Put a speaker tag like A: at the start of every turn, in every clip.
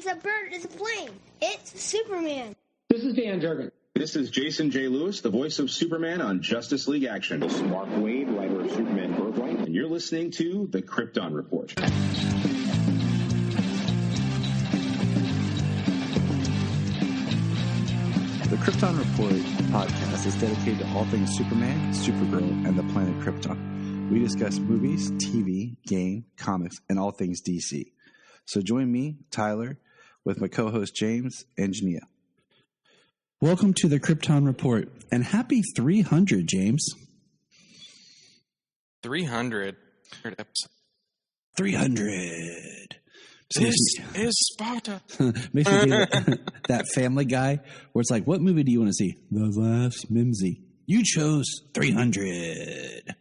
A: takes a bird as a plane. It's Superman.
B: This is Dan Jurgen.
C: This is Jason J. Lewis, the voice of Superman on Justice League Action.
D: This is Mark Wade, writer of Superman Birthright.
C: And you're listening to the Krypton Report.
E: The Krypton Report podcast is dedicated to all things Superman, Supergirl, and the planet Krypton. We discuss movies, TV, game, comics, and all things DC. So join me, Tyler, with my co-host James and Jania. Welcome to the Krypton Report, and happy 300, James.
F: 300 episodes.
E: 300.
F: This is Sparta.
E: Makes me think that Family Guy where it's like, what movie do you want to see? The Last Mimsy. You chose 300.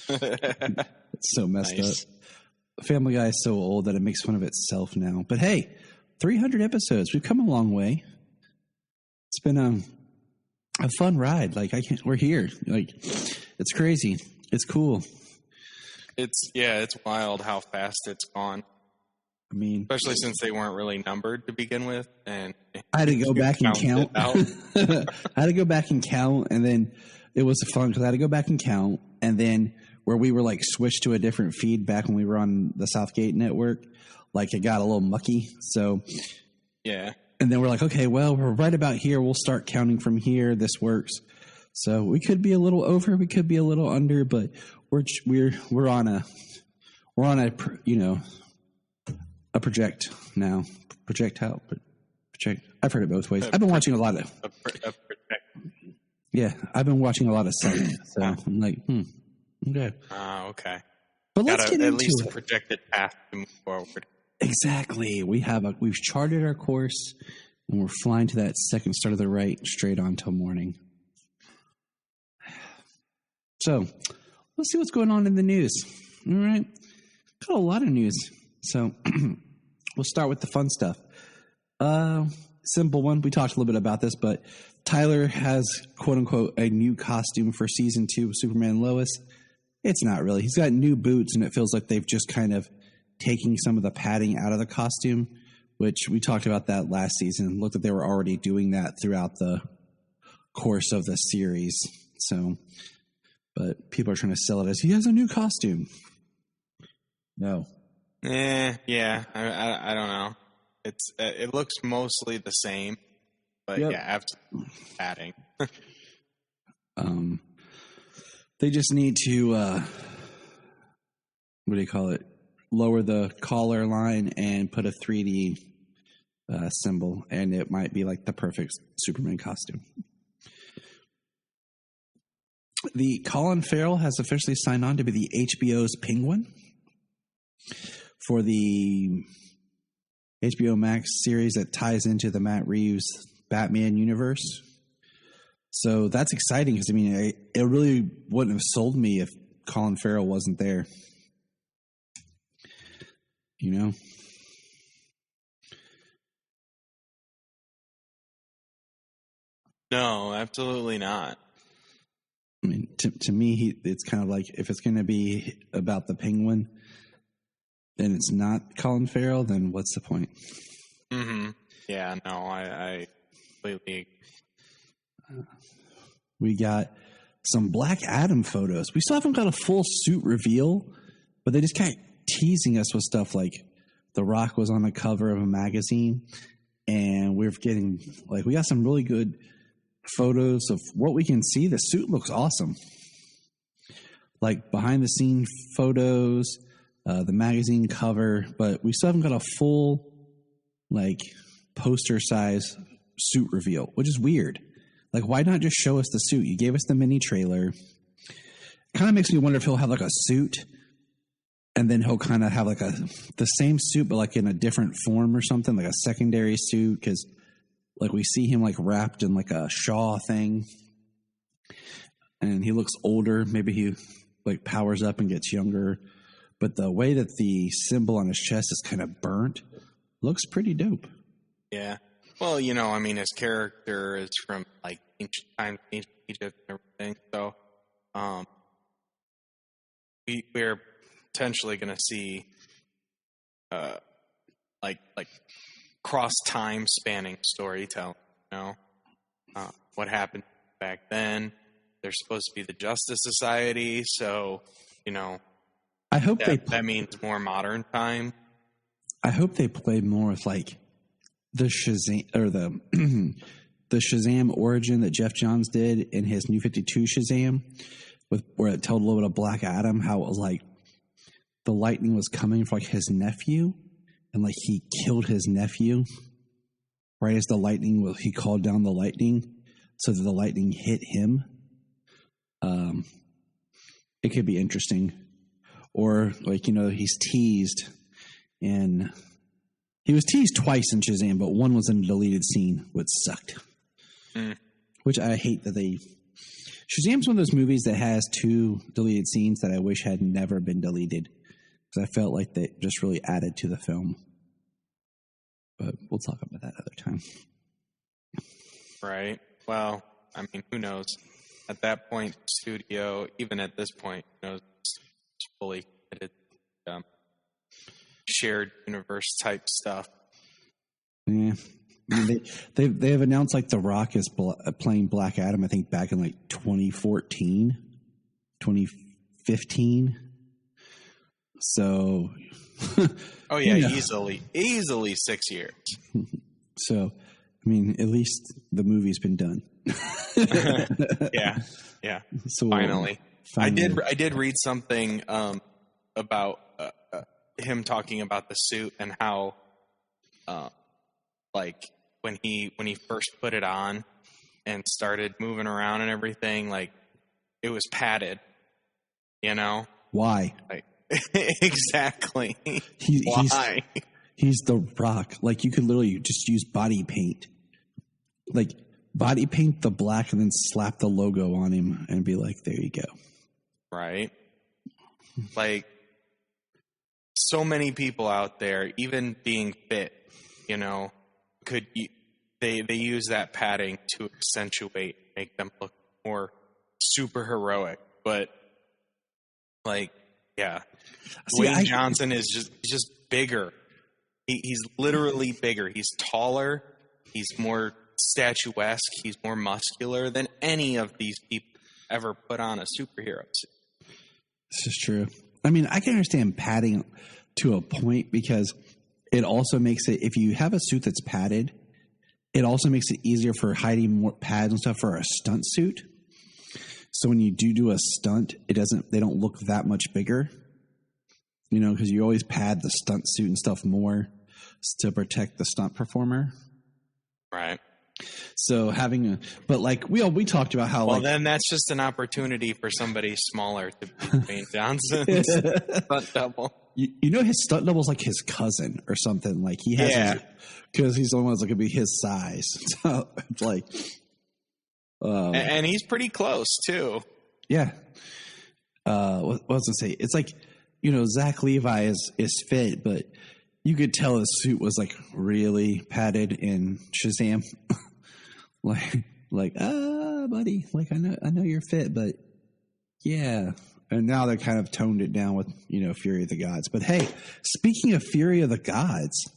E: It's so messed up. Family Guy is so old that it makes fun of itself now. But hey, 300 episodes. We've come a long way. It's been a fun ride. Like we're here. Like it's crazy. It's cool.
F: It's wild how fast it's gone.
E: I mean,
F: especially since they weren't really numbered to begin with, and
E: I had to go back and count. I had to go back and count, and then it was fun because I had to go back and count, and then where we were like switched to a different feed back when we were on the Southgate network, like it got a little mucky. So
F: yeah,
E: and then we're like, okay, well, we're right about here. We'll start counting from here. This works. So we could be a little over, we could be a little under, but we're on a a project now. Project. I've heard it both ways. I've been watching a lot of. Yeah, I've been watching a lot of sites, so I'm like, okay.
F: Okay.
E: But let's get
F: at
E: into
F: least
E: it.
F: A projected path to move forward.
E: Exactly. We've charted our course, and we're flying to that second start of the right, straight on till morning. So, let's see what's going on in the news. All right, got a lot of news. So we'll start with the fun stuff. Simple one. We talked a little bit about this, but Tyler has, quote unquote, a new costume for season 2 of Superman Lois. It's not really. He's got new boots, and it feels like they've just kind of taken some of the padding out of the costume, which we talked about that last season. Looked like they were already doing that throughout the course of the series. So, but people are trying to sell it as he has a new costume. No.
F: Yeah. I don't know. It looks mostly the same, but
E: yep.
F: Yeah, absolutely padding.
E: They just need to what do you call it? Lower the collar line and put a 3D symbol, and it might be like the perfect Superman costume. The Colin Farrell has officially signed on to be the HBO's Penguin for the HBO Max series that ties into the Matt Reeves Batman universe. So that's exciting because, I mean, it really wouldn't have sold me if Colin Farrell wasn't there. You know?
F: No, absolutely not.
E: I mean, to me, it's kind of like if it's going to be about the Penguin, and it's not Colin Farrell, then what's the point?
F: Mm-hmm. Yeah, no, I completely.
E: We got some Black Adam photos. We still haven't got a full suit reveal, but they just kind of teasing us with stuff like The Rock was on the cover of a magazine, and we're getting we got some really good photos of what we can see. The suit looks awesome. Like behind the scene photos, the magazine cover, but we still haven't got a full poster size suit reveal, which is weird. Like, why not just show us the suit? You gave us the mini trailer. It kind of makes me wonder if he'll have a suit, and then he'll kind of have the same suit, but in a different form or something, like a secondary suit, because we see him wrapped in a Shaw thing, and he looks older. Maybe he powers up and gets younger, but the way that the symbol on his chest is kind of burnt looks pretty dope.
F: Yeah. Well, his character is from ancient times, ancient Egypt and everything. So, we're potentially going to see, cross-time spanning storytelling, you know? What happened back then. They're supposed to be the Justice Society, so, you know,
E: I hope
F: that means more modern time.
E: I hope they play more with like the Shazam or the the Shazam origin that Jeff Johns did in his New 52 Shazam, where it told a little bit of Black Adam, how it was like the lightning was coming for like his nephew, and like he killed his nephew right as the lightning was. He called down the lightning so that the lightning hit him. It could be interesting, or like, you know, he's teased, and he was teased twice in Shazam, but one was in a deleted scene, which sucked. Which I hate that they. Shazam's one of those movies that has 2 deleted scenes that I wish had never been deleted, because I felt like they just really added to the film. But we'll talk about that other time.
F: Right. Well, I mean, who knows? At that point, studio, even at this point, who knows, it's fully committed, shared universe type stuff.
E: Yeah. I mean, they have announced like The Rock is playing Black Adam, I think back in like 2014, 2015. So.
F: Oh yeah, easily 6 years.
E: So, I mean, at least the movie's been done.
F: Yeah.
E: So
F: finally. I did read something about him talking about the suit and how, like when he first put it on and started moving around and everything, like it was padded. You know
E: why?
F: Like exactly.
E: Why? He's The Rock. Like, you could literally just use body paint. Like, body paint the black and then slap the logo on him and be like, there you go.
F: Right. Like, so many people out there, even being fit, you know, they use that padding to accentuate, make them look more super heroic. But, like, yeah. Dwayne Johnson is just bigger. He's literally bigger. He's taller. He's more statuesque. He's more muscular than any of these people ever put on a superhero suit.
E: This is true. I mean, I can understand padding to a point, because it also makes it, if you have a suit that's padded, it also makes it easier for hiding more pads and stuff for a stunt suit. So when you do a stunt, they don't look that much bigger, you know, because you always pad the stunt suit and stuff more to protect the stunt performer.
F: Right.
E: So but like we talked about how,
F: well, then that's just an opportunity for somebody smaller to be Dwayne Johnson's stunt double.
E: You know, his stunt double's like his cousin or something. Like he has, because he's the only one that's going to be his size. So it's like,
F: and he's pretty close too.
E: Yeah. What was I say? It's like, you know, Zach Levi is fit, but you could tell his suit was like really padded in Shazam. like, buddy, like I know you're fit, but yeah. And now they kind of toned it down with, you know, Fury of the Gods. But hey, speaking of Fury of the Gods,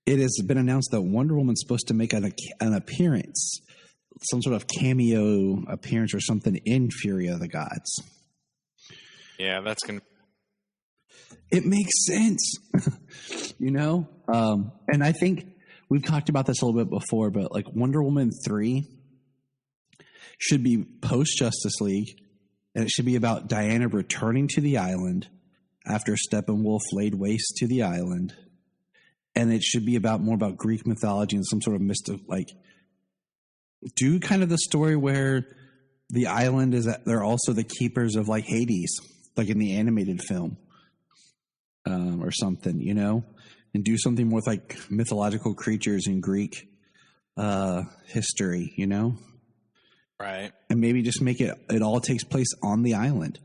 E: it has been announced that Wonder Woman's supposed to make an appearance, some sort of cameo appearance or something in Fury of the Gods.
F: Yeah, that's going to...
E: It makes sense, you know? And I think we've talked about this a little bit before, but like Wonder Woman 3 should be post-Justice League, and it should be about Diana returning to the island after Steppenwolf laid waste to the island. And it should be more about Greek mythology and some sort of mystic, like, do kind of the story where the island is that they're also the keepers of like Hades, like in the animated film, or something, you know, and do something more with like mythological creatures in Greek history, you know?
F: Right.
E: And maybe just make it all takes place on the island.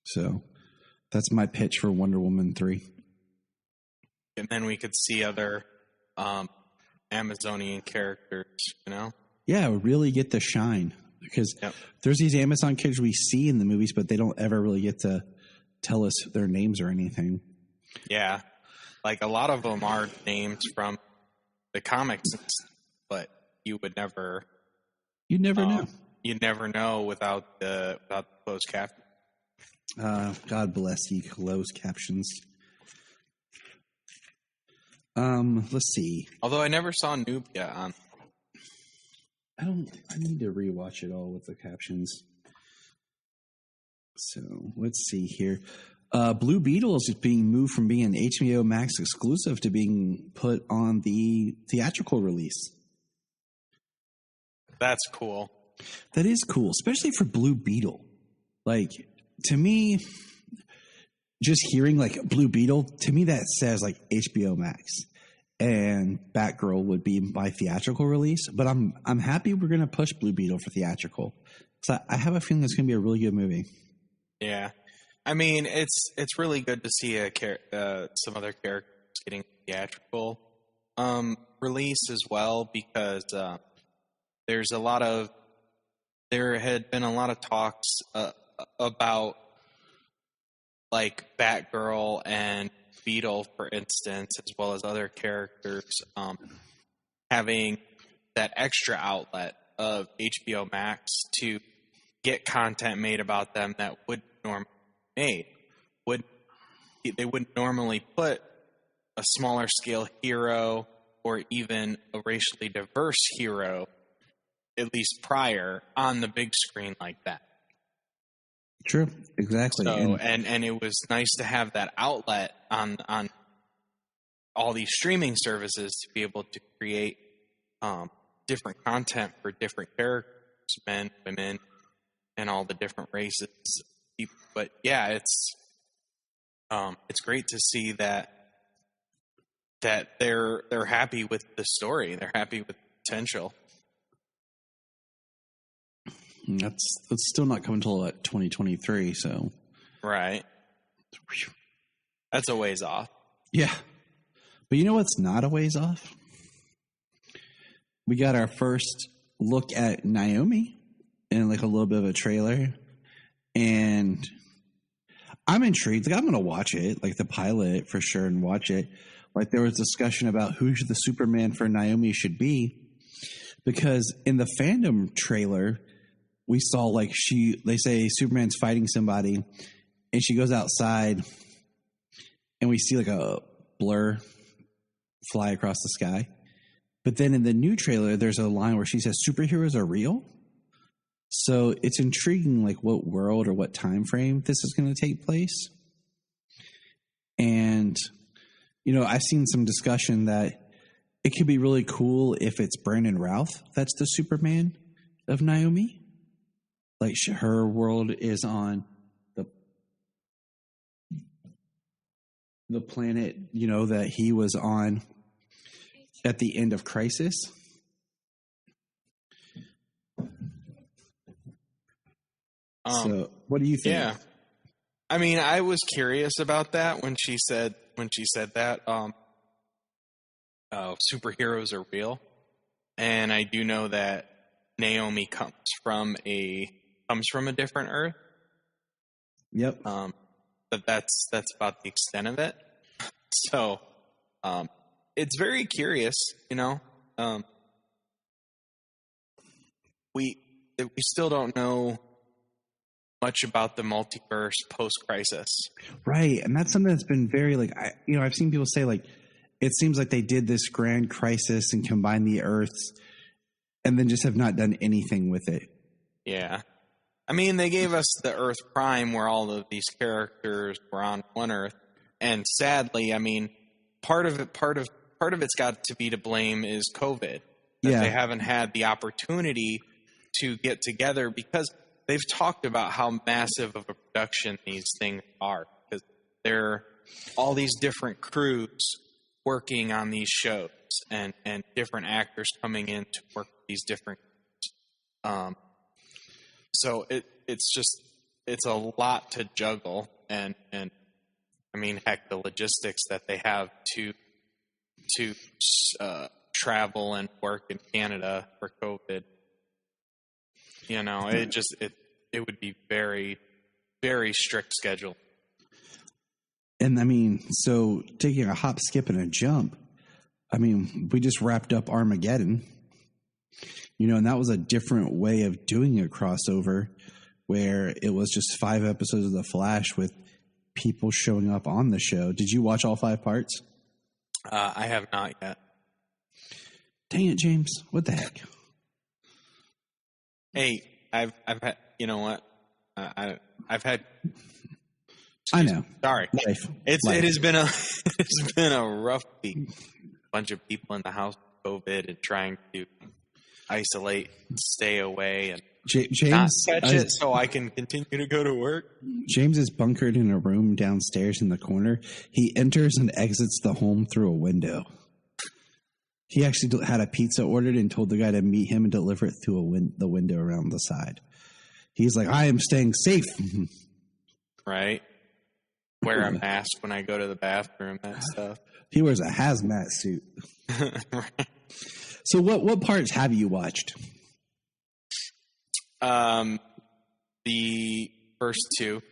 E: So that's my pitch for Wonder Woman 3.
F: And then we could see other Amazonian characters, you know? Yeah,
E: really get the shine. Because there's these Amazon characters we see in the movies, but they don't ever really get to tell us their names or anything.
F: Yeah. Like, a lot of them are names from the comics, but you would never...
E: You'd never know.
F: You'd never know without the closed caption.
E: God bless you, closed captions. Let's see.
F: Although I never saw Nubia on.
E: I need to rewatch it all with the captions. So let's see here. Blue Beetle is being moved from being an HBO Max exclusive to being put on the theatrical release.
F: That's cool.
E: That is cool, especially for Blue Beetle. Like, to me, just hearing like Blue Beetle, to me that says like HBO Max, and Batgirl would be my theatrical release. But I'm happy we're going to push Blue Beetle for theatrical. So I have a feeling it's going to be a really good movie.
F: Yeah, I mean it's really good to see some other characters getting theatrical release as well, because there had been a lot of talks about like Batgirl and Beetle, for instance, as well as other characters having that extra outlet of HBO Max to get content made about them that would normally be made. They wouldn't normally put a smaller scale hero or even a racially diverse hero, at least prior, on the big screen like that.
E: True, exactly.
F: So, and it was nice to have that outlet on all these streaming services to be able to create different content for different characters, men, women, and all the different races. But yeah, it's great to see that they're happy with the story. They're happy with the potential.
E: That's still not coming until 2023, so.
F: Right. That's a ways off.
E: Yeah. But you know what's not a ways off? We got our first look at Naomi in like a little bit of a trailer. And I'm intrigued. Like, I'm going to watch it, like the pilot for sure, and watch it. Like, there was discussion about who the Superman for Naomi should be. Because in the fandom trailer, we saw like they say Superman's fighting somebody and she goes outside and we see like a blur fly across the sky. But then in the new trailer, there's a line where she says superheroes are real. So it's intriguing, like what world or what time frame this is going to take place. And, you know, I've seen some discussion that it could be really cool if it's Brandon Routh that's the Superman of Naomi. Like her world is on the planet, you know, that he was on at the end of Crisis. So, what do you think?
F: Yeah, I mean, I was curious about that when she said that. Superheroes are real, and I do know that Naomi comes from a different Earth.
E: Yep.
F: But that's about the extent of it. So, it's very curious, you know. We still don't know much about the multiverse post-Crisis.
E: Right, and that's something that's been very like I've seen people say like it seems like they did this grand crisis and combined the Earths, and then just have not done anything with it.
F: Yeah. I mean, they gave us the Earth Prime where all of these characters were on one Earth, and sadly, I mean, part of it's got to be to blame is COVID. That they haven't had the opportunity to get together because they've talked about how massive of a production these things are, because there are all these different crews working on these shows and different actors coming in to work with these different so it's a lot to juggle, and I mean, heck, the logistics that they have to travel and work in Canada for COVID, you know, it would be very, very strict schedule.
E: And I mean, so taking a hop, skip, and a jump, I mean, we just wrapped up Armageddon, and that was a different way of doing a crossover where it was just 5 episodes of The Flash with people showing up on the show. Did you watch all 5 parts?
F: I have not yet.
E: Dang it, James. What the heck?
F: Hey, I've had, you know what? I've had.
E: I know.
F: Sorry.
E: Life.
F: It has been it's been a rough week. Bunch of people in the house with COVID and trying to isolate, stay away, and
E: James
F: not catch it so I can continue to go to work.
E: James is bunkered in a room downstairs in the corner. He enters and exits the home through a window. He actually had a pizza ordered and told the guy to meet him and deliver it through the window around the side. He's like, I am staying safe.
F: Right. Wear a mask when I go to the bathroom, that stuff.
E: He wears a hazmat suit.
F: Right.
E: So what parts have you watched?
F: The first 2.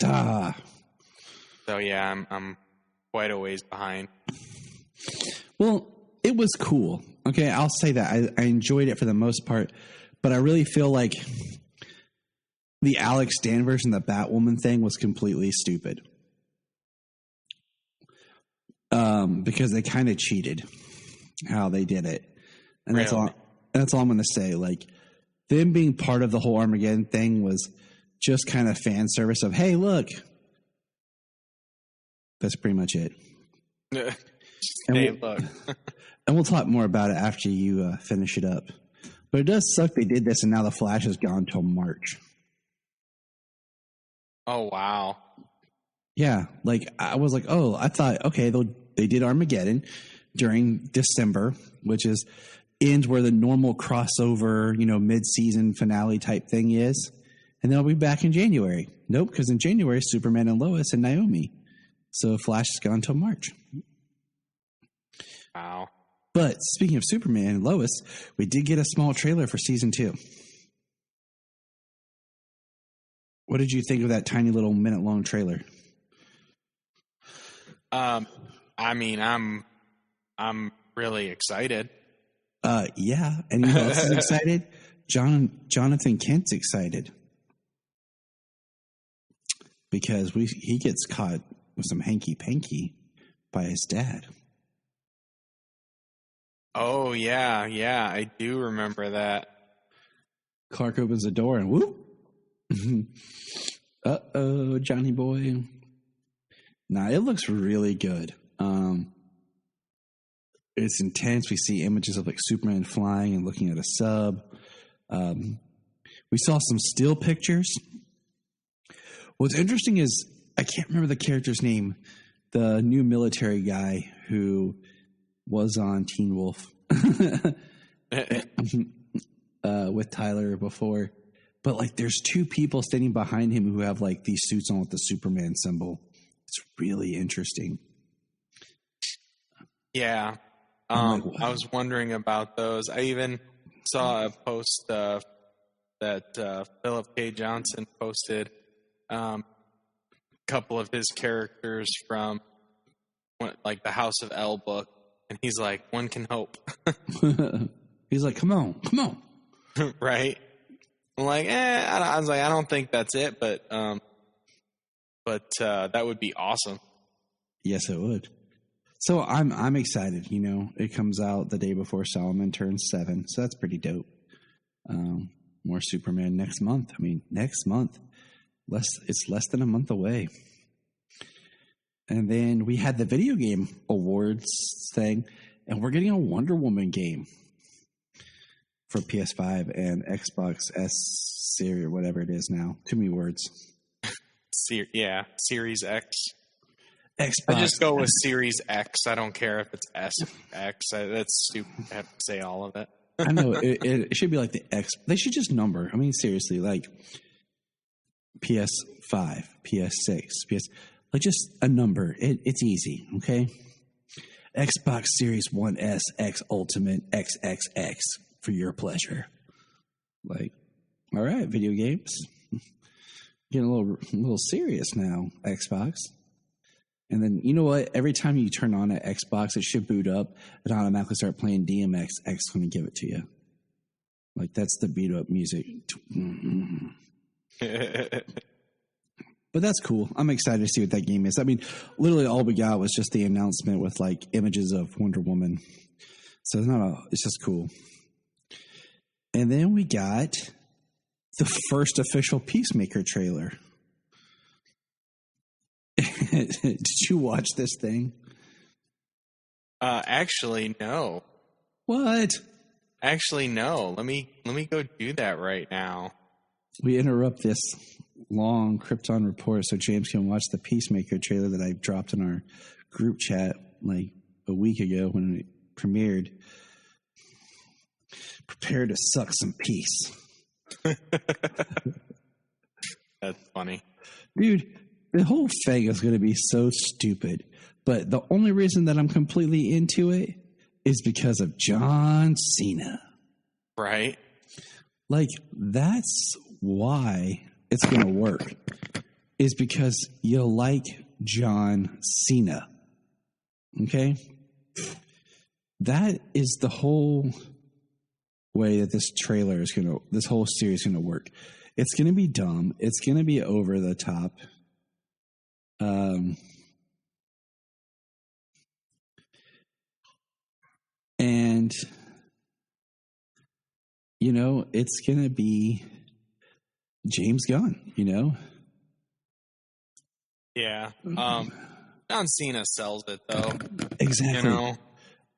E: So
F: yeah, I'm quite a ways behind.
E: Well, it was cool. Okay, I'll say that. I enjoyed it for the most part, but I really feel like the Alex Danvers and the Batwoman thing was completely stupid. Because they kind of cheated how they did it. And that's all I'm going to say. Like, them being part of the whole Armageddon thing was just kind of fan service of, hey, look. That's pretty much it.
F: Look.
E: And we'll talk more about it after you finish it up. But it does suck they did this and now The Flash has gone till March.
F: Oh, wow.
E: Yeah, like I was like, oh, I thought, okay, they did Armageddon during December, which ends where the normal crossover, mid-season finale type thing is, and then I'll be back in January. Nope, because in January, Superman and Lois and Naomi. So Flash has gone until March.
F: Wow.
E: But speaking of Superman and Lois, we did get a small trailer for season 2. What did you think of that tiny little minute-long trailer?
F: I mean, I'm really excited.
E: Yeah, and you know who else is excited? Jonathan Kent's excited because he gets caught with some hanky-panky by his dad.
F: Oh yeah, I do remember that.
E: Clark opens the door and whoop. Uh-oh, Johnny boy. Nah, it looks really good. It's intense. We see images of like Superman flying and looking at a sub. We saw some still pictures. What's interesting is I can't remember the character's name. The new military guy who was on Teen Wolf with Tyler before. But like there's 2 people standing behind him who have like these suits on with the Superman symbol. It's really interesting.
F: Yeah. I was wondering about those. I even saw a post that Philip K. Johnson posted a couple of his characters from like the House of L book. And he's like, one can hope.
E: He's like, come on.
F: Right? I'm like, I was like, I don't think that's it, but that would be awesome.
E: Yes, it would. So I'm excited. It comes out the day before Solomon turns 7, so that's pretty dope. More Superman next month. I mean, next month. It's less than a month away. And then we had the video game awards thing, and we're getting a Wonder Woman game for PS5 and Xbox S Series or whatever it is now. Too many words.
F: Series X.
E: Xbox.
F: I just go with Series X. I don't care if it's S or X. That's stupid. I have to say all of it.
E: I know. It should be like the X. They should just number. I mean, seriously, like PS5, PS6, like just a number. It's easy, okay? Xbox Series 1S, X Ultimate, XXX for your pleasure. Like, all right, video games. Getting a little serious now, Xbox. And then, you know what? Every time you turn on an Xbox, it should boot up and automatically start playing DMX. X going to give it to you. Like, that's the beat up music. But that's cool. I'm excited to see what that game is. I mean, literally all we got was just the announcement with, like, images of Wonder Woman. So it's just cool. And then we got the first official Peacemaker trailer. Did you watch this thing?
F: Actually, no.
E: What?
F: Actually, no. Let me go do that right now.
E: We interrupt this long Krypton report so James can watch the Peacemaker trailer that I dropped in our group chat like a week ago when it premiered. Prepare to suck some peace.
F: That's funny.
E: Dude, the whole thing is going to be so stupid. But the only reason that I'm completely into it is because of John Cena.
F: Right?
E: Like, that's why it's going to work. Is because you like John Cena. Okay? That is the whole way that this whole series is going to work. It's going to be dumb. It's going to be over the top. And, you know, it's going to be James Gunn, you know?
F: Yeah. John Cena sells it, though.
E: Exactly.
F: You know?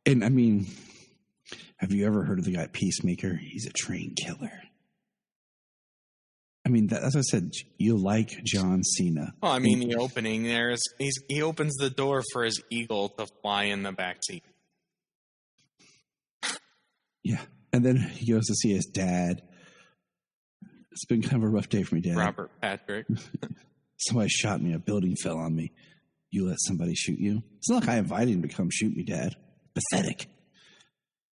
E: And, I mean, have you ever heard of the guy Peacemaker? He's a trained killer. I mean, that's what I said. You like John Cena.
F: Well, I mean, the opening there is he opens the door for his eagle to fly in the backseat.
E: Yeah. And then he goes to see his dad. It's been kind of a rough day for me, Dad.
F: Robert Patrick.
E: Somebody shot me. A building fell on me. You let somebody shoot you? It's not like I invited him to come shoot me, Dad. Pathetic.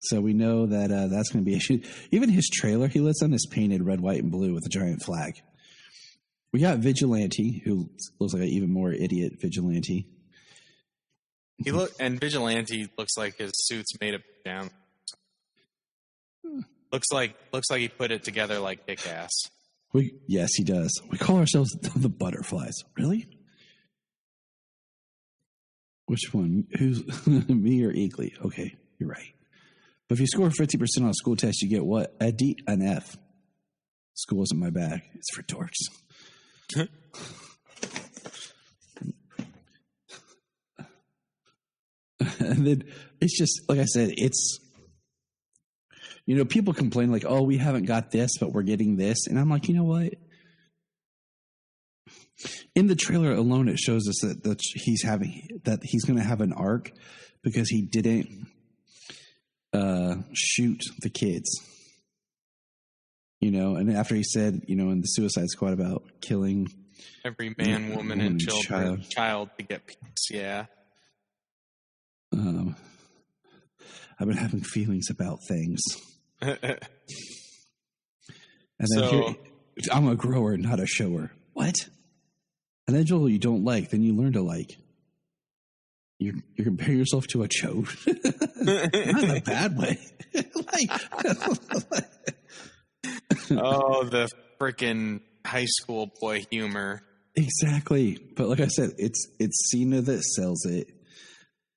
E: So we know that that's going to be a shoot. Even his trailer he lets on is painted red, white, and blue with a giant flag. We got Vigilante, who looks like an even more idiot Vigilante.
F: Vigilante looks like his suit's made of down. Looks like he put it together like Kick-Ass.
E: Yes, he does. We call ourselves the Butterflies. Really? Which one? Who's me or Eagly? Okay, you're right. But if you score 50% on a school test, you get what? A D, an F. School isn't my bag. It's for dorks. And then it's just, like I said, it's, you know, people complain like, oh, we haven't got this, but we're getting this. And I'm like, you know what? In the trailer alone, it shows us that he's going to have an arc because he didn't shoot the kids. You know, and after he said, you know, in the Suicide Squad about killing
F: every man, woman, and child to get peace. Yeah.
E: I've been having feelings about things. And then
F: So-
E: I'm a grower, not a shower. What? An angel you don't like, then you learn to like. You compare yourself to a chode. Not in a bad way.
F: Oh, the freaking high school boy humor.
E: Exactly. But like I said, it's Cena that sells it.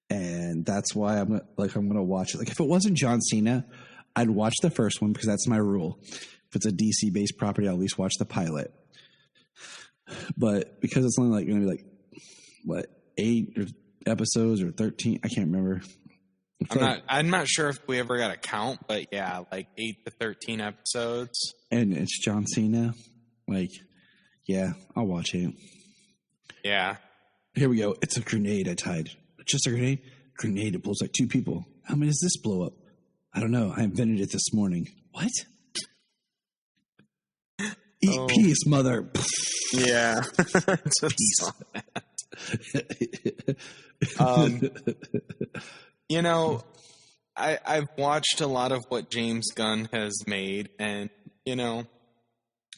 E: And that's why I'm going to watch it. Like if it wasn't John Cena, I'd watch the first one because that's my rule. If it's a DC based property, I'll at least watch the pilot. But because it's only like going to be like what, 8 episodes or 13, I can't remember.
F: I'm not sure if we ever got a count, but yeah, like 8 to 13 episodes.
E: And it's John Cena. Like, yeah, I'll watch it.
F: Yeah.
E: Here we go. It's a grenade I tied. Just a grenade? Grenade, it blows like 2 people. How many does this blow up? I don't know. I invented it this morning. What? Eat peace, mother.
F: Yeah. Just saw that. You know, I've watched a lot of what James Gunn has made, and, you know,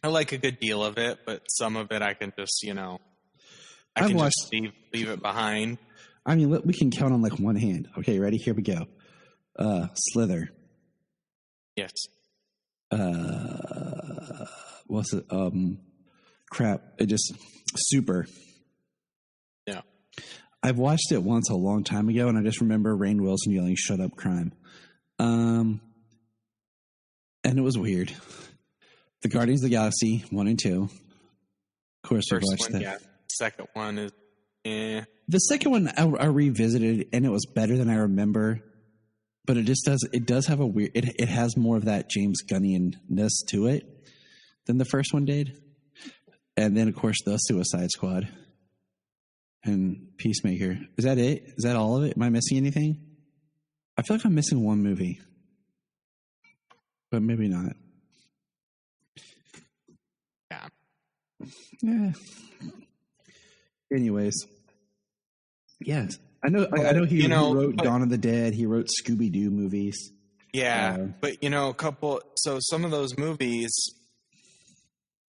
F: I like a good deal of it, but some of it I can just, you know, I can just leave it behind.
E: I mean, we can count on like one hand. Okay, ready? Here we go. Slither.
F: Yes.
E: What's it? Crap. It just Super.
F: Yeah.
E: I've watched it once a long time ago, and I just remember Rainn Wilson yelling, "Shut up, crime." And it was weird. The Guardians of the Galaxy 1 and 2. Of course, we watched that.
F: Yeah. Second one is,
E: The second one I revisited, and it was better than I remember. But it does have a weird. It has more of that James Gunnian-ness to it than the first one did. And then, of course, the Suicide Squad and Peacemaker. Is that it? Is that all of it? Am I missing anything? I feel like I'm missing one movie, but maybe not. Yeah. Anyways, yes, I know. I know he wrote Dawn of the Dead. He wrote Scooby-Doo movies.
F: Yeah, but some of those movies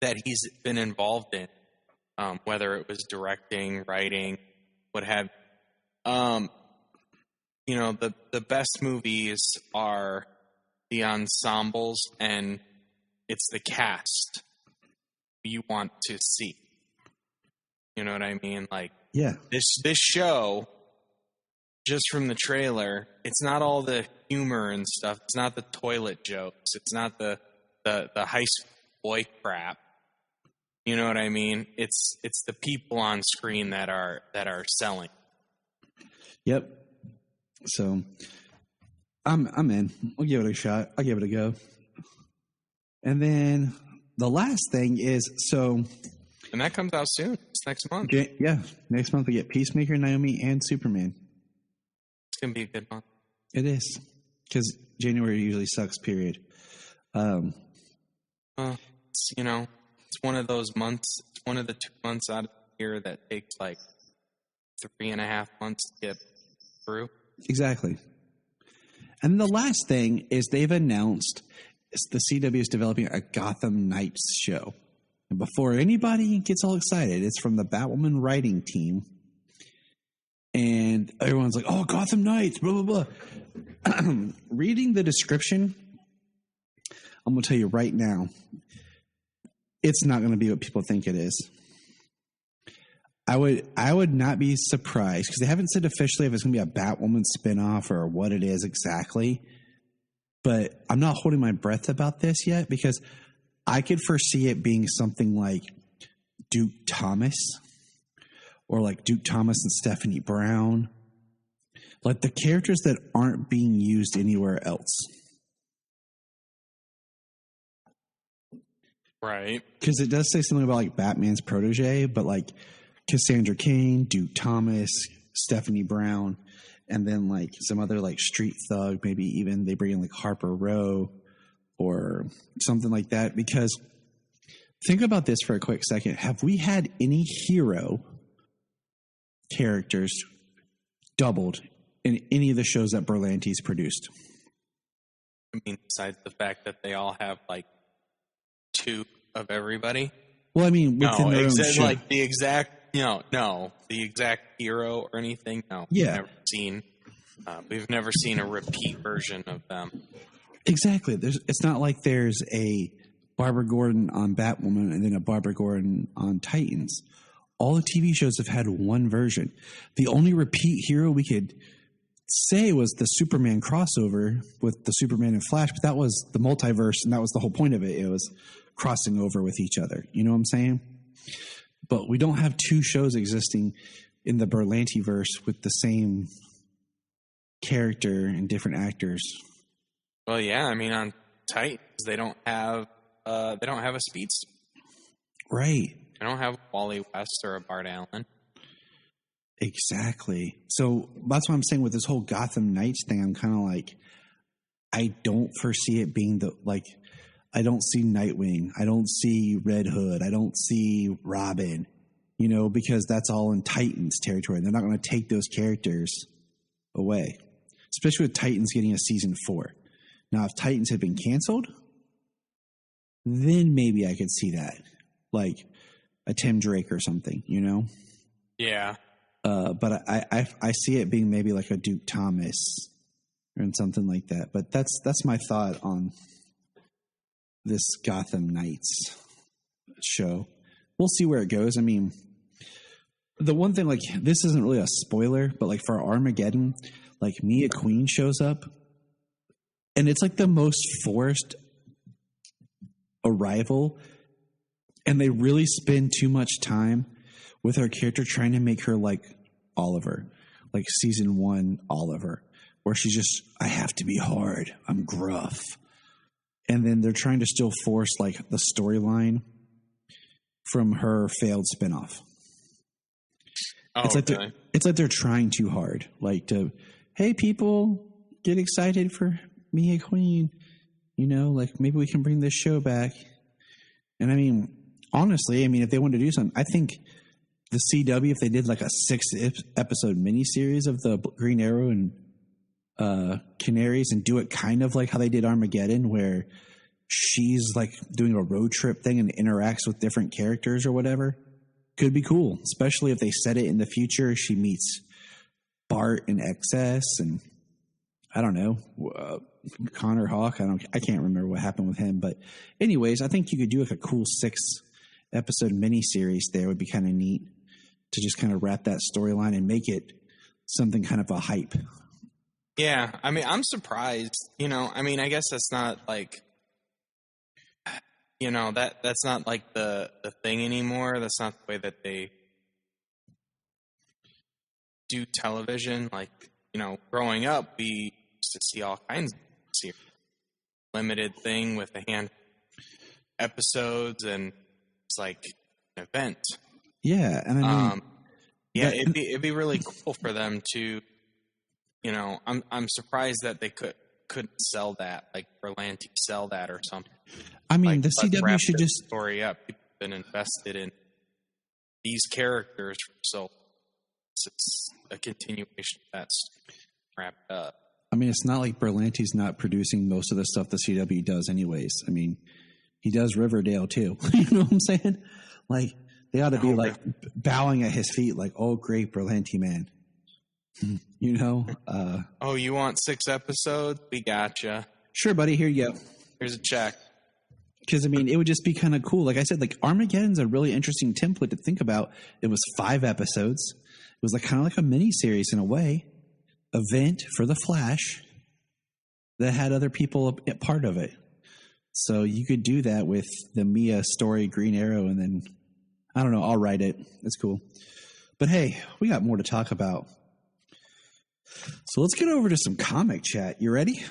F: that he's been involved in, whether it was directing, writing, what have, the best movies are the ensembles, and it's the cast you want to see. You know what I mean? Like,
E: yeah,
F: this show, just from the trailer, it's not all the humor and stuff. It's not the toilet jokes. It's not the high school boy crap. You know what I mean? It's the people on screen that are selling.
E: Yep. So I'm in. I'll give it a shot. I'll give it a go. And then the last thing is
F: and that comes out soon. It's next month.
E: Yeah, next month we get Peacemaker, Naomi, and Superman.
F: It's gonna be a good month.
E: It is, because January usually sucks. Period.
F: It's one of those months. It's one of the 2 months out of the year that takes like 3.5 months to get through.
E: Exactly. And the last thing is they've announced the CW is developing a Gotham Knights show. And before anybody gets all excited, it's from the Batwoman writing team. And everyone's like, oh, Gotham Knights, blah, blah, blah. Reading the description, I'm going to tell you right now, it's not going to be what people think it is. I would not be surprised, because they haven't said officially if it's going to be a Batwoman spinoff or what it is exactly. But I'm not holding my breath about this yet, because I could foresee it being something like Duke Thomas, or like Duke Thomas and Stephanie Brown, like the characters that aren't being used anywhere else.
F: Right.
E: Because it does say something about like Batman's protege, but like Cassandra Cain, Duke Thomas, Stephanie Brown, and then like some other like street thug, maybe even they bring in like Harper Row or something like that. Because think about this for a quick second. Have we had any hero characters doubled in any of the shows that Berlanti's produced?
F: I mean, besides the fact that they all have like 2 of everybody.
E: Well, I mean, within their own show.
F: Like the exact, the exact hero or anything. No,
E: yeah,
F: we've never seen a repeat version of them.
E: Exactly. It's not like there's a Barbara Gordon on Batwoman and then a Barbara Gordon on Titans. All the TV shows have had one version. The only repeat hero we could say was the Superman crossover with the Superman and Flash, but that was the multiverse, and that was the whole point of it. It was crossing over with each other. You know what I'm saying? But we don't have 2 shows existing in the Berlanti-verse with the same character and different actors.
F: Well, yeah, I mean, on Titans, they don't have a speedster.
E: Right.
F: They don't have Wally West or a Bart Allen.
E: Exactly. So that's what I'm saying with this whole Gotham Knights thing. I'm kind of like, I don't foresee it being I don't see Nightwing. I don't see Red Hood. I don't see Robin, because that's all in Titans territory. They're not going to take those characters away, especially with Titans getting a season 4. Now, if Titans had been canceled, then maybe I could see that, like a Tim Drake or something,
F: Yeah.
E: But I see it being maybe like a Duke Thomas or something like that. But that's my thought on this Gotham Knights show. We'll see where it goes. I mean, the one thing, like, this isn't really a spoiler, but like for Armageddon, like Mia Queen shows up, and it's like the most forced arrival, and they really spend too much time with her character trying to make her like Oliver, like season 1 Oliver, where she's just, I have to be hard, I'm gruff. And then they're trying to still force like the storyline from her failed spinoff.
F: Oh,
E: it's like they're trying too hard, like to, hey, people, get excited for Mia Queen, you know, like maybe we can bring this show back. And I mean, honestly, I mean, if they wanted to do something, I think the CW, if they did like a 6-episode miniseries of the Green Arrow and Canaries and do it kind of like how they did Armageddon, where she's like doing a road trip thing and interacts with different characters or whatever, could be cool, especially if they set it in the future. She meets Bart in XS, and I don't know, Connor Hawk. I can't remember what happened with him, but anyways, I think you could do like a cool 6-episode miniseries there. Would be kind of neat to just kind of wrap that storyline and make it something kind of a hype.
F: Yeah, I mean, I'm surprised. You know, I mean, I guess that's not like, you know, that's not like the thing anymore. That's not the way that they do television. Like, you know, growing up, we used to see all kinds of series. Limited thing with a hand episodes, and it's like an event.
E: Yeah, and I mean,
F: it'd be really cool for them to, you know, I'm surprised that they couldn't sell that, like Berlanti sell that or something.
E: I mean,
F: like,
E: the CW should just
F: story up. People have been invested in these characters, so it's a continuation that's wrapped up.
E: I mean, it's not like Berlanti's not producing most of the stuff the CW does anyways. I mean, he does Riverdale too. You know what I'm saying? Like, they ought to be like bowing at his feet like, oh, great Berlanti man. You know?
F: Oh, you want 6 episodes? We gotcha.
E: Sure, buddy. Here you go.
F: Here's a check.
E: Because, I mean, it would just be kind of cool. Like I said, like Armageddon's a really interesting template to think about. It was 5 episodes. It was like kind of like a mini series in a way. Event for the Flash that had other people a part of it. So you could do that with the Mia story, Green Arrow, and then, I don't know, I'll write it. It's cool. But hey, we got more to talk about. So let's get over to some comic chat. You ready?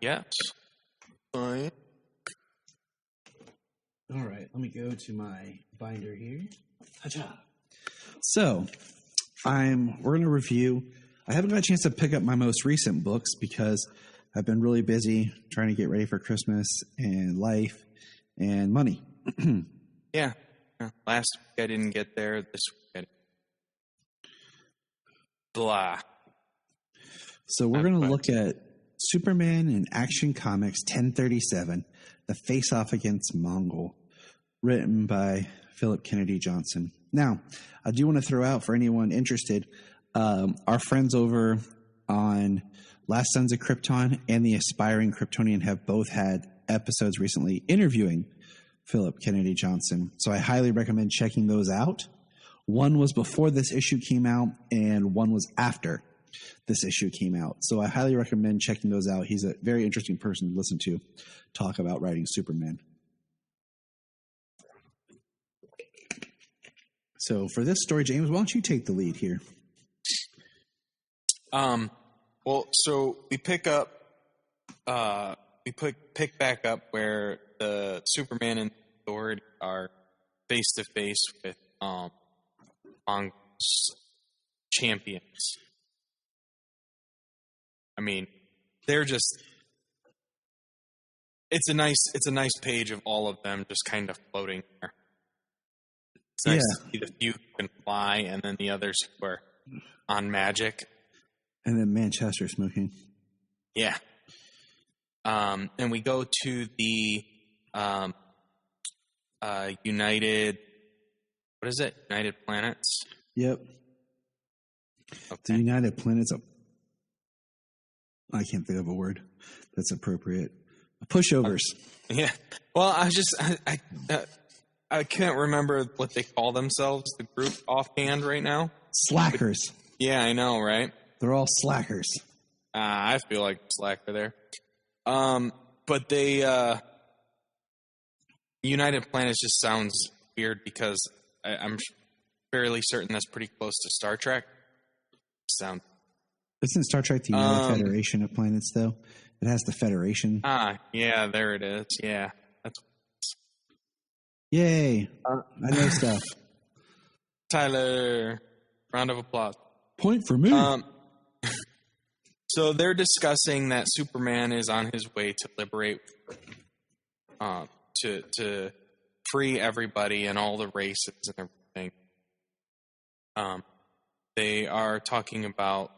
F: Yes. Fine.
E: All right, let me go to my binder here. So, we're going to review. I haven't got a chance to pick up my most recent books because I've been really busy trying to get ready for Christmas and life and money.
F: Yeah. Last week I didn't get there. This week I didn't. Blah.
E: So we're going to look at Superman in Action Comics 1037, The Face-Off Against Mongol, written by Philip Kennedy Johnson. Now, I do want to throw out for anyone interested, our friends over on Last Sons of Krypton and The Aspiring Kryptonian have both had episodes recently interviewing Philip Kennedy Johnson. So I highly recommend checking those out. One was before this issue came out, and one was after this issue came out. So I highly recommend checking those out. He's a very interesting person to listen to talk about writing Superman. So for this story, James, why don't you take the lead here?
F: Well, so we pick up, pick back up where the Superman and Thor are face to face with Mongol's champions. I mean, they're just. It's a nice page of all of them just kind of floating there. It's nice to see the few who can fly, and then the others who are on magic.
E: And then Manchester smoking.
F: Yeah. And we go to the United what is it? United Planets?
E: Yep.
F: Okay.
E: The United Planets. I can't think of a word that's appropriate. Pushovers.
F: Yeah. Well, I can't remember what they call themselves, the group offhand right now.
E: Slackers.
F: Yeah, I know, right?
E: They're all slackers.
F: I feel like slacker there. But they, United Planets just sounds weird because I'm fairly certain that's pretty close to Star Trek.
E: Isn't Star Trek the United Federation of Planets, though? It has the Federation.
F: Yeah, there it is. Yeah.
E: Yay. I know stuff.
F: Tyler, round of applause.
E: Point for me.
F: So they're discussing that Superman is on his way to liberate, to free everybody and all the races and everything. They are talking about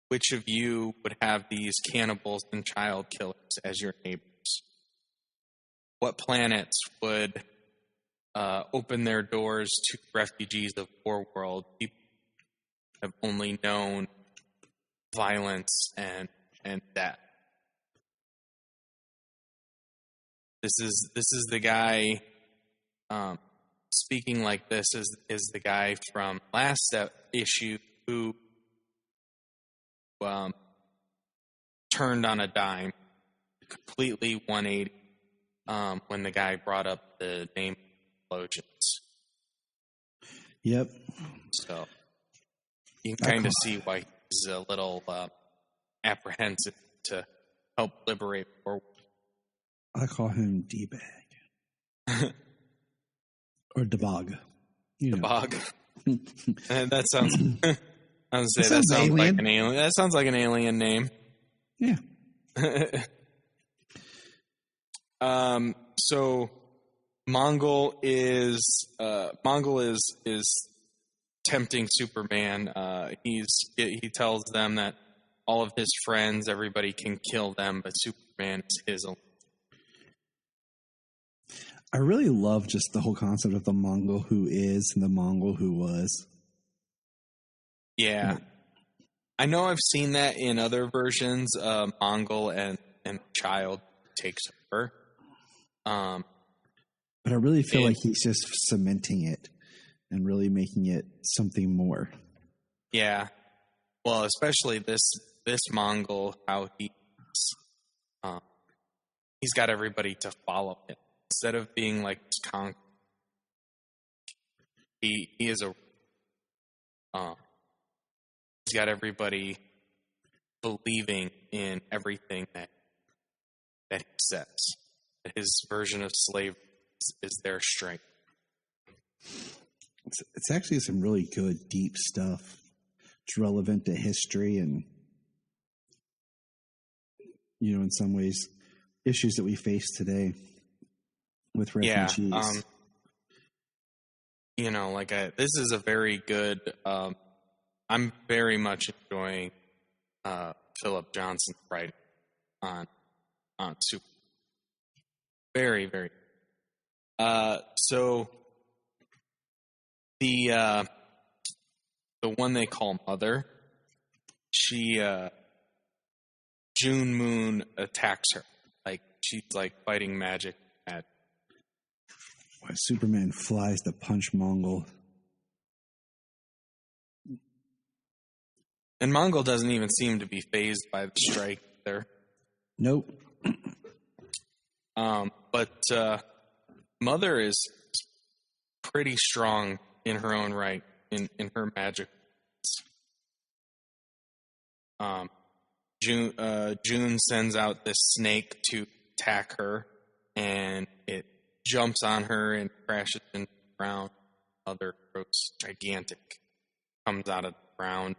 F: which of you would have these cannibals and child killers as your neighbors. What planets would open their doors to refugees of war world? People have only known violence and death. This is the guy speaking like this is the guy from last issue who turned on a dime, completely 180 when the guy brought up the name explosions.
E: Yep.
F: So you can kind of see why he's a little apprehensive to help liberate the world.
E: I call him D-Bag. Or Debog.
F: Debog. That sounds... I was gonna say
E: That sounds
F: like an alien. That sounds like an alien name.
E: Yeah.
F: So Mongol is tempting Superman. He tells them that all of his friends, everybody can kill them, but Superman is his own.
E: I really love just the whole concept of the Mongol who is and the Mongol who was.
F: Yeah. I know I've seen that in other versions. Mongol and Child takes over.
E: But I really feel like he's just cementing it and really making it something more.
F: Yeah. Well, especially this Mongol, how he's got everybody to follow him. Instead of being like this he is a he's got everybody believing in everything that he says. That his version of slavery is their strength.
E: It's actually some really good, deep stuff. It's relevant to history and, in some ways, issues that we face today with refugees.
F: Yeah, this is a very good. I'm very much enjoying Philip Johnson's writing on Super. Very, very. So the one they call Mother, she June Moon attacks her. Like she's like fighting magic at.
E: Why Superman flies to punch Mongol.
F: And Mongol doesn't even seem to be fazed by the strike there.
E: Nope.
F: But Mother is pretty strong in her own right, in her magic. June sends out this snake to attack her, and it jumps on her and crashes into the ground. Mother grows gigantic, comes out of the ground,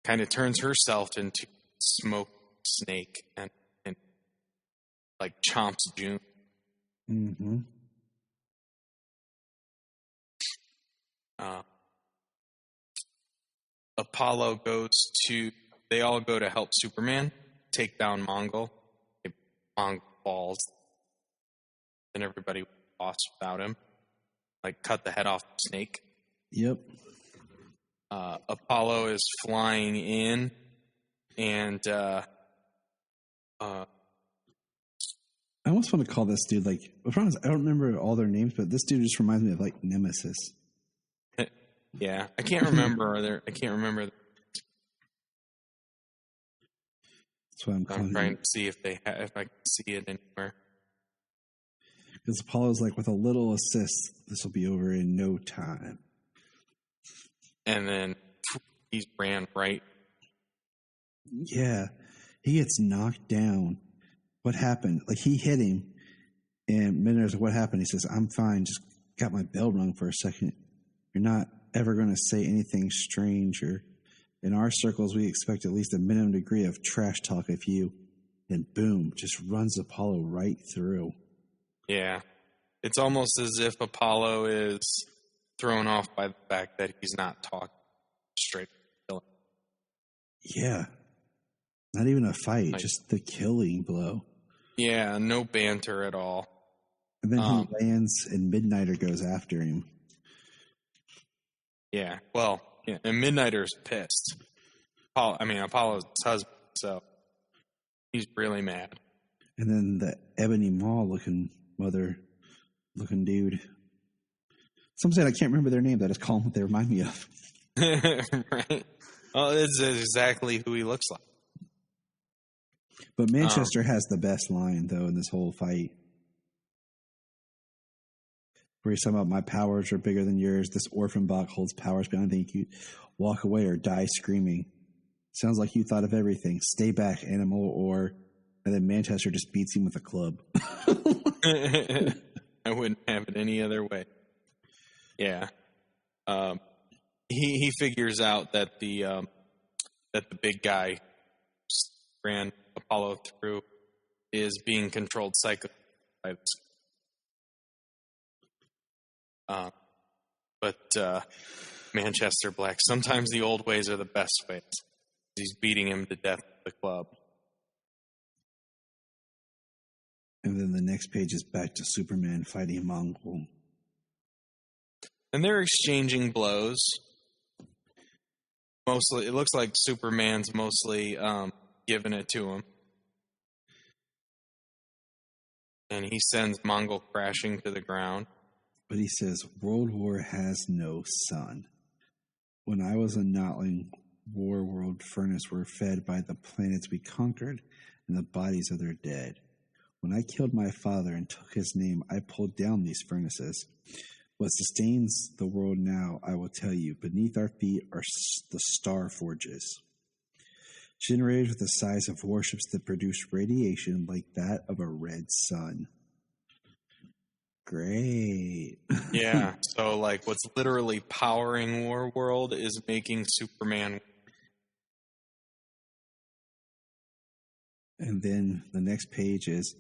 F: kind of turns herself into a smoke snake and like chomps June.
E: Mm-hmm.
F: Apollo they all go to help Superman take down Mongol. Mongol falls. Then everybody lost without him. like cut the head off the snake.
E: Yep.
F: Apollo is flying in, and
E: I almost want to call this dude like, I promise I don't remember all their names, but this dude just reminds me of like Nemesis.
F: yeah, I can't remember. That's why I'm trying to see if I can see it anywhere.
E: Because Apollo's like, with a little assist, this will be over in no time.
F: And then he's ran right.
E: Yeah, he gets knocked down. What happened? Like, he hit him, and Midnight's like, what happened? He says, I'm fine, just got my bell rung for a second. You're not ever going to say anything strange, or in our circles, we expect at least a minimum degree of trash talk of you. And boom, just runs Apollo right through.
F: Yeah. It's almost as if Apollo is thrown off by the fact that he's not talking straight.
E: Yeah. Not even a fight, just the killing blow.
F: Yeah, no banter at all.
E: And then he lands, and Midnighter goes after him.
F: Yeah, well, yeah, and Midnighter's pissed. Apollo's his husband, so he's really mad.
E: And then the Ebony Maw looking dude. Some said I can't remember their names. I just call them what they remind me of.
F: Right. Well, it's exactly who he looks like.
E: But Manchester has the best line, though, in this whole fight. Where he's talking about, my powers are bigger than yours. This orphan bot holds powers beyond anything you could walk away or die screaming. Sounds like you thought of everything. Stay back, animal, or... And then Manchester just beats him with a club.
F: I wouldn't have it any other way. Yeah. He figures out that the big guy ran Apollo through is being controlled psycho by this. But Manchester Black, sometimes the old ways are the best ways. He's beating him to death with the club.
E: And then the next page is back to Superman fighting Mongol.
F: And they're exchanging blows. Mostly, it looks like Superman's mostly giving it to him. And he sends Mongol crashing to the ground.
E: But he says, World War has no sun. When I was a Notling, War World furnace were fed by the planets we conquered and the bodies of their dead. When I killed my father and took his name, I pulled down these furnaces. What sustains the world now, I will tell you, beneath our feet are the star forges. Generators with the size of warships that produce radiation like that of a red sun. Great.
F: Yeah, so like what's literally powering War World is making Superman.
E: And then the next page is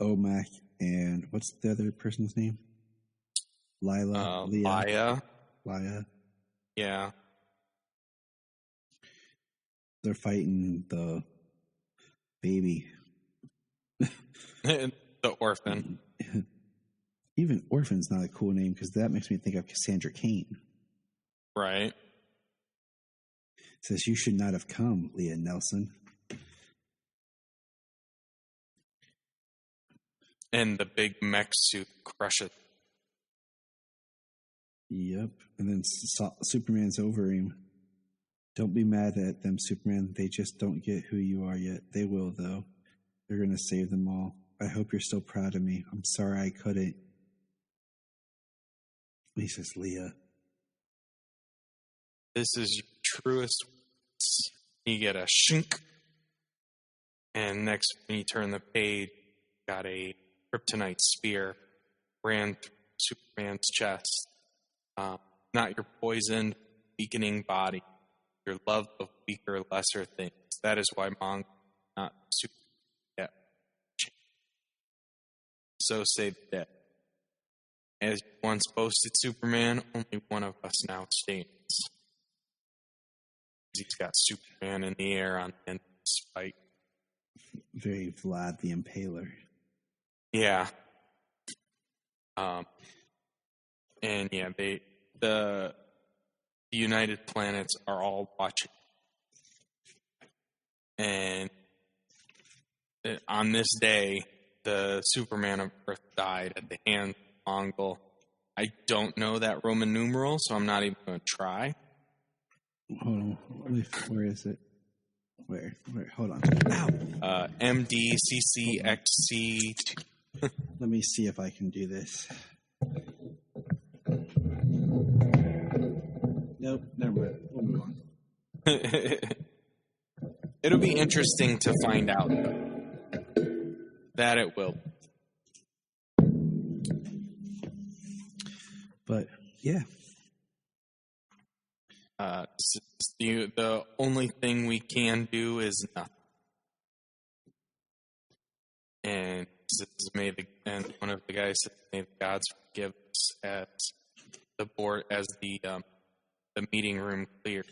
E: Omak and what's the other person's name? Leah. Yeah. They're fighting the baby.
F: The orphan.
E: Even orphan's not a cool name because that makes me think of Cassandra Cain.
F: Right.
E: Says, you should not have come, Leah Nelson.
F: And the big mech suit crushes.
E: Yep. And then Superman's over him. Don't be mad at them, Superman. They just don't get who you are yet. They will, though. They're going to save them all. I hope you're still proud of me. I'm sorry I couldn't. He says, Leah.
F: This is your truest words. You get a shink. And next, when you turn the page, got a kryptonite spear ran through Superman's chest. Not your poisoned, weakening body. Your love of weaker, lesser things. That is why Mong not Superman yet. So say the dead. As you once boasted, Superman, only one of us now stands. He's got Superman in the air on the end of this fight.
E: Very Vlad the Impaler.
F: Yeah. And yeah, the United Planets are all watching. And on this day, the Superman of Earth died at the hands of Mongol. I don't know that Roman numeral, so I'm not even going to try.
E: Hold on. Where is it? Where? Hold on. Ow.
F: MDCCXC.
E: Let me see if I can do this. Nope, never mind. We'll move on.
F: It'll be interesting to find out, though. That it will.
E: But, yeah.
F: The only thing we can do is nothing. And one of the guys said, "May the gods forgive us," as the board, as the meeting room clears.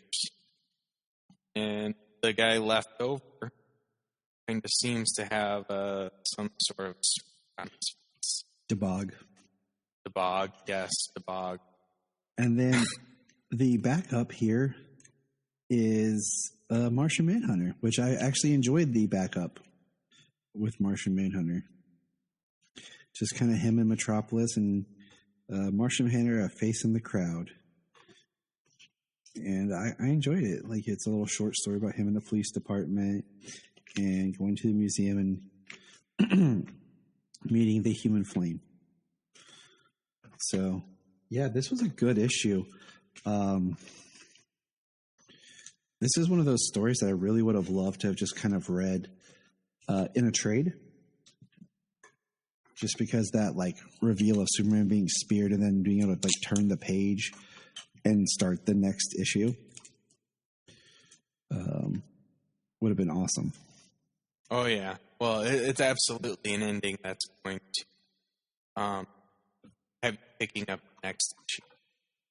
F: And the guy left over kind of seems to have some sort of
E: Debog.
F: Yes, Debog.
E: And then the backup here is Martian Manhunter, which I actually enjoyed the backup with Martian Manhunter. Just kind of him in Metropolis and Martian Manhunter a face in the crowd. And I enjoyed it. Like, it's a little short story about him in the police department and going to the museum and meeting the Human Flame. So, yeah, this was a good issue. This is one of those stories that I really would have loved to have just kind of read in a trade. Just because that, like, reveal of Superman being speared and then being able to, like, turn the page and start the next issue would have been awesome.
F: Oh, yeah. Well, it's absolutely an ending that's going to have you picking up the next issue.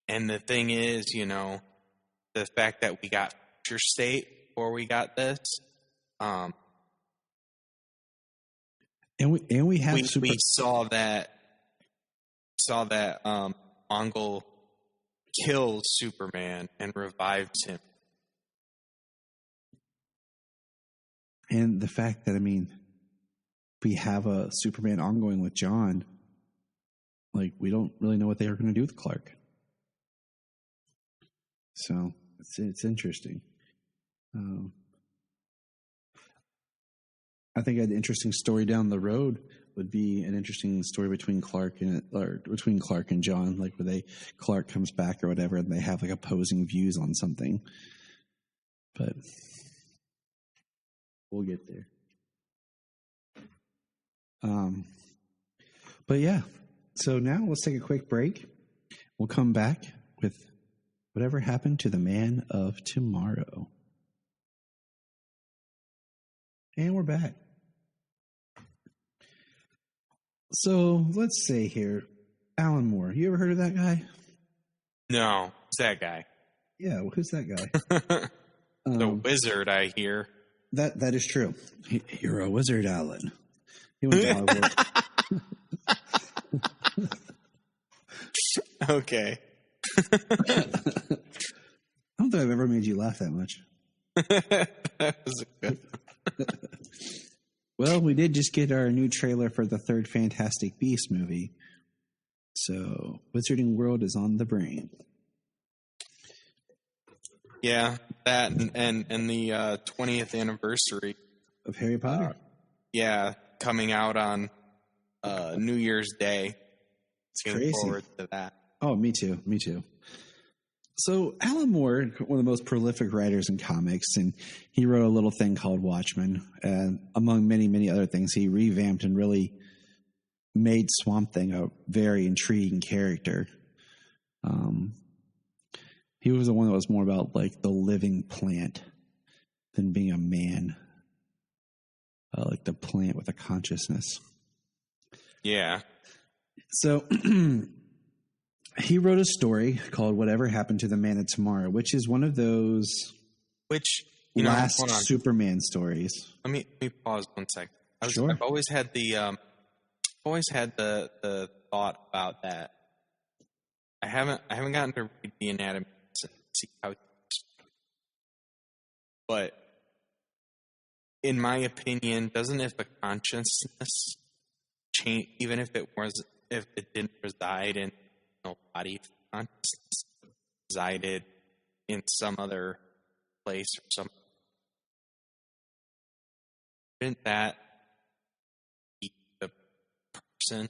F: And the thing is, the fact that we got Future State before we got this,
E: and we have
F: we saw that Mongol killed Superman and revives him.
E: And the fact that, we have a Superman ongoing with John, like, we don't really know what they are going to do with Clark. So it's interesting. I think an interesting story down the road would be an interesting story between Clark and John, like where Clark comes back or whatever, and they have like opposing views on something. But we'll get there. But yeah, so now let's take a quick break. We'll come back with whatever happened to the Man of Tomorrow. And we're back. So let's say here, Alan Moore. You ever heard of that guy?
F: No, who's that guy?
E: Yeah, well, who's that guy?
F: The wizard, I hear.
E: That is true. You're a wizard, Alan. He went to Hollywood.
F: Okay.
E: I don't think I've ever made you laugh that much.
F: That was a good one.
E: Well, we did just get our new trailer for the third Fantastic Beasts movie. So, Wizarding World is on the brain.
F: Yeah, that and the 20th anniversary
E: of Harry Potter.
F: Yeah, coming out on New Year's Day. Looking forward to that.
E: Oh, me too. Me too. So Alan Moore, one of the most prolific writers in comics, and he wrote a little thing called Watchmen. And among many, many other things, he revamped and really made Swamp Thing a very intriguing character. He was the one that was more about like the living plant than being a man, like the plant with a consciousness.
F: Yeah.
E: So he wrote a story called Whatever Happened to the Man of Tomorrow, which is one of those last Superman stories.
F: Let me pause 1 second.
E: Sure.
F: I've always had the thought about that. I haven't gotten to read the anatomy and see how, but in my opinion, doesn't if the consciousness change, even if it didn't reside in the body, consciousness resided in some other place or some, didn't that be the person?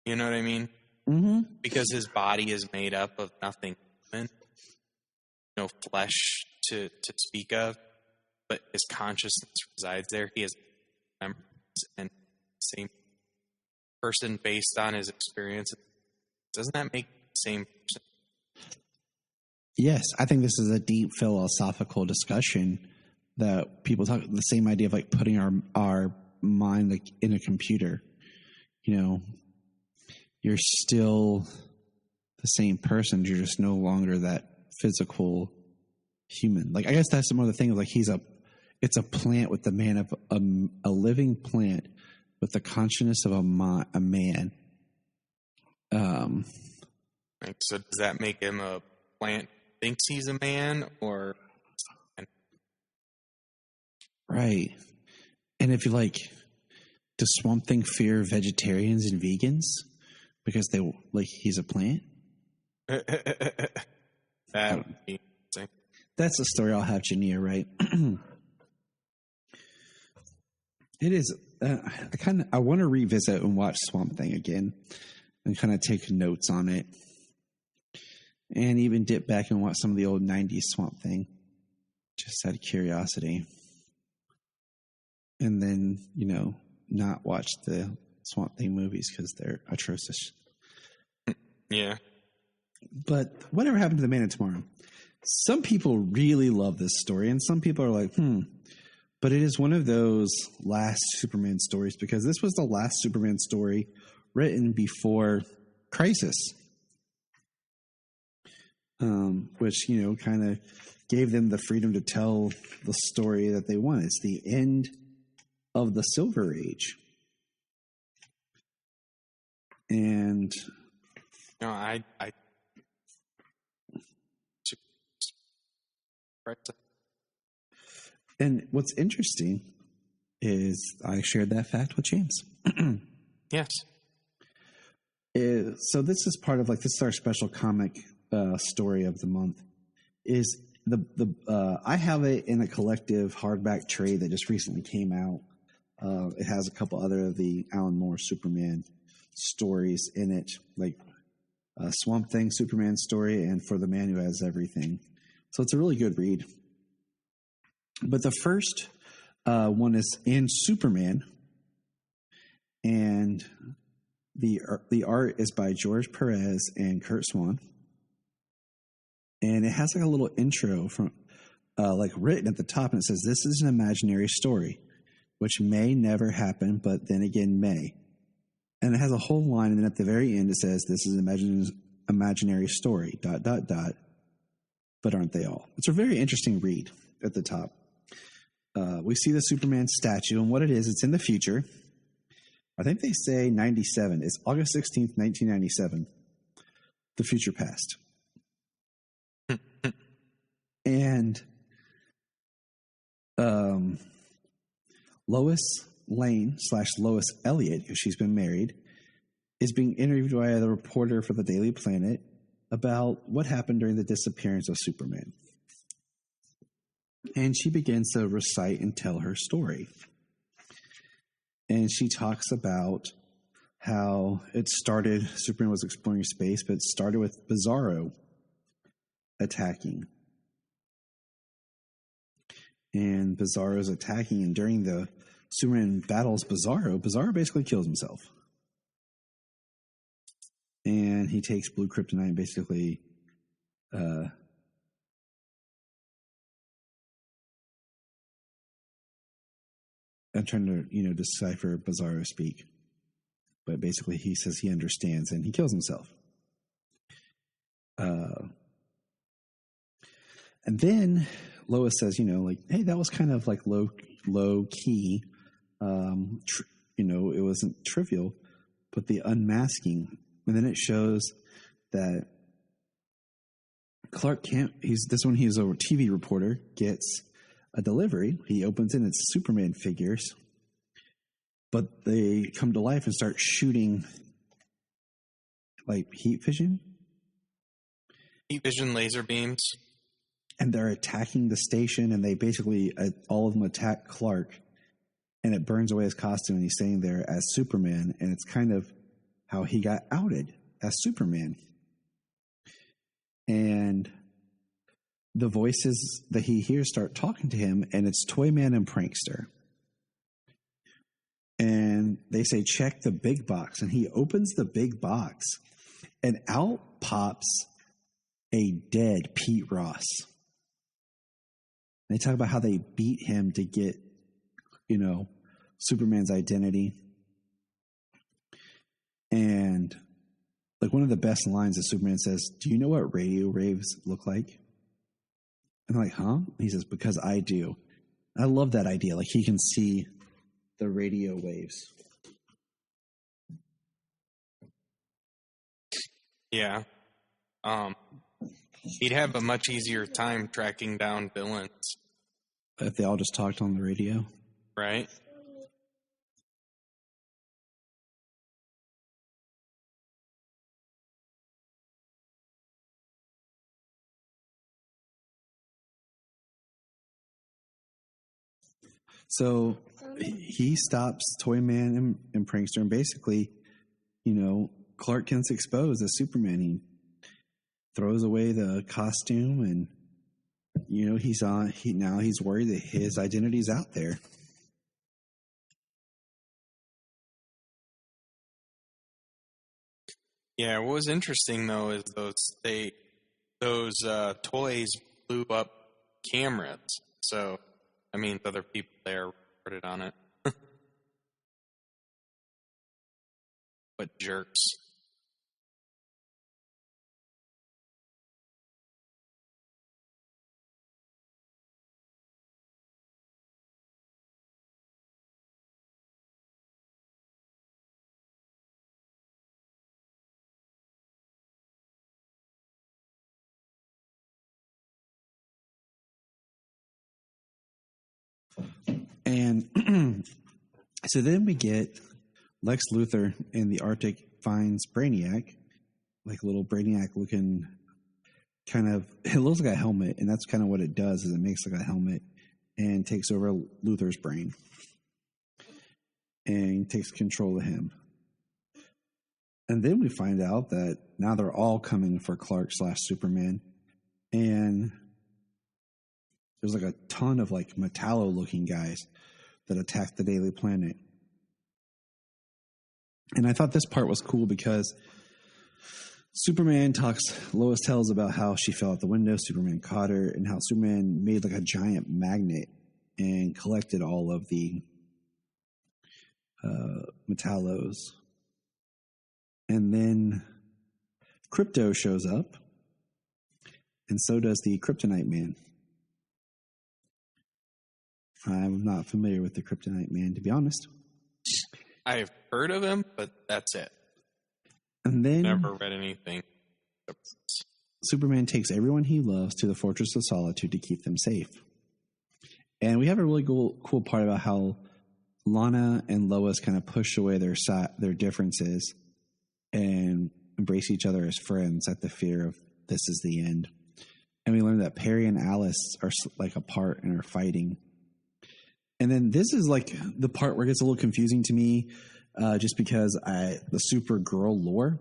F: You know what I mean?
E: Mm-hmm.
F: Because his body is made up of nothing human, no flesh to speak of, but his consciousness resides there. He has memories and same person based on his experience. Doesn't that make the same person?
E: Yes, I think this is a deep philosophical discussion that people talk. The same idea of like putting our mind like in a computer. You know, you're still the same person. You're just no longer that physical human. Like I guess that's some other thing. Like it's a plant with the man of a living plant with the consciousness of a man.
F: So does that make him a plant? Thinks he's a man, or
E: right? And if you like, does Swamp Thing fear vegetarians and vegans because they like he's a plant?
F: That would be interesting.
E: That's a story I'll have Jania write. It is. I want to revisit and watch Swamp Thing again, and kind of take notes on it, and even dip back and watch some of the old '90s Swamp Thing, just out of curiosity. And then not watch the Swamp Thing movies because they're atrocious.
F: Yeah.
E: But whatever happened to the Man of Tomorrow? Some people really love this story, and some people are like, But it is one of those last Superman stories because this was the last Superman story written before Crisis, which, kind of gave them the freedom to tell the story that they want. It's the end of the Silver Age. And
F: no, I
E: and what's interesting is I shared that fact with James.
F: Yes.
E: So this is part of this is our special comic story of the month. Is the I have it in a collective hardback trade that just recently came out. It has a couple other of the Alan Moore Superman stories in it, like Swamp Thing Superman story and For the Man Who Has Everything. So it's a really good read. But the first one is in Superman, and the art is by George Perez and Kurt Swan, and it has a little intro from written at the top, and it says, "This is an imaginary story, which may never happen, but then again may." And it has a whole line, and then at the very end it says, "This is an imaginary story, ... but aren't they all?" It's a very interesting read at the top. We see the Superman statue, and what it is, it's in the future. I think they say 97. It's August 16th, 1997. The future past. And Lois Lane / Lois Elliott, because she's been married, is being interviewed by the reporter for the Daily Planet about what happened during the disappearance of Superman. And she begins to recite and tell her story. And she talks about how it started, Superman was exploring space, but it started with Bizarro attacking. And Bizarro's attacking, and during the Superman battles Bizarro basically kills himself. And he takes blue kryptonite and basically I'm trying to, decipher Bizarro speak. But basically he says he understands and he kills himself. And then Lois says, hey, that was kind of low key. It wasn't trivial. but the unmasking. And then it shows that Clark Kent, he's a TV reporter, gets a delivery. He opens it, and it's Superman figures, but they come to life and start shooting like heat vision
F: laser beams,
E: and they're attacking the station, and they basically all of them attack Clark, and it burns away his costume, and he's staying there as Superman, and it's kind of how he got outed as Superman. And the voices that he hears start talking to him, and it's Toyman and Prankster. And they say, check the big box. And he opens the big box, and out pops a dead Pete Ross. And they talk about how they beat him to get, Superman's identity. And like one of the best lines that Superman says, do you know what radio waves look like? And they're like, huh? He says, because I do. I love that idea. Like he can see the radio waves.
F: Yeah. He'd have a much easier time tracking down villains.
E: If they all just talked on the radio.
F: Right.
E: So he stops Toyman and Prankster, and basically, Clark Kent's exposed as Superman. He throws away the costume, and he's worried that his identity's out there.
F: Yeah, what was interesting though is those toys blew up cameras. So I mean, other people there reported on it. What jerks.
E: And so then we get Lex Luthor in the Arctic finds Brainiac, like a little Brainiac looking kind of, it looks like a helmet, and that's kind of what it does, is it makes like a helmet and takes over Luthor's brain and takes control of him. And then we find out that now they're all coming for Clark/Superman, and there's like a ton of like Metallo looking guys that attack the Daily Planet. And I thought this part was cool because Lois tells about how she fell out the window, Superman caught her, and how Superman made like a giant magnet and collected all of the Metallos. And then Krypto shows up, and so does the Kryptonite Man. I'm not familiar with the Kryptonite Man, to be honest.
F: I've heard of him, but that's it.
E: And then
F: never read anything.
E: Superman takes everyone he loves to the Fortress of Solitude to keep them safe. And we have a really cool part about how Lana and Lois kind of push away their differences and embrace each other as friends at the fear of this is the end. And we learn that Perry and Alice are like apart and are fighting. And then this is like the part where it gets a little confusing to me, just because the Supergirl lore,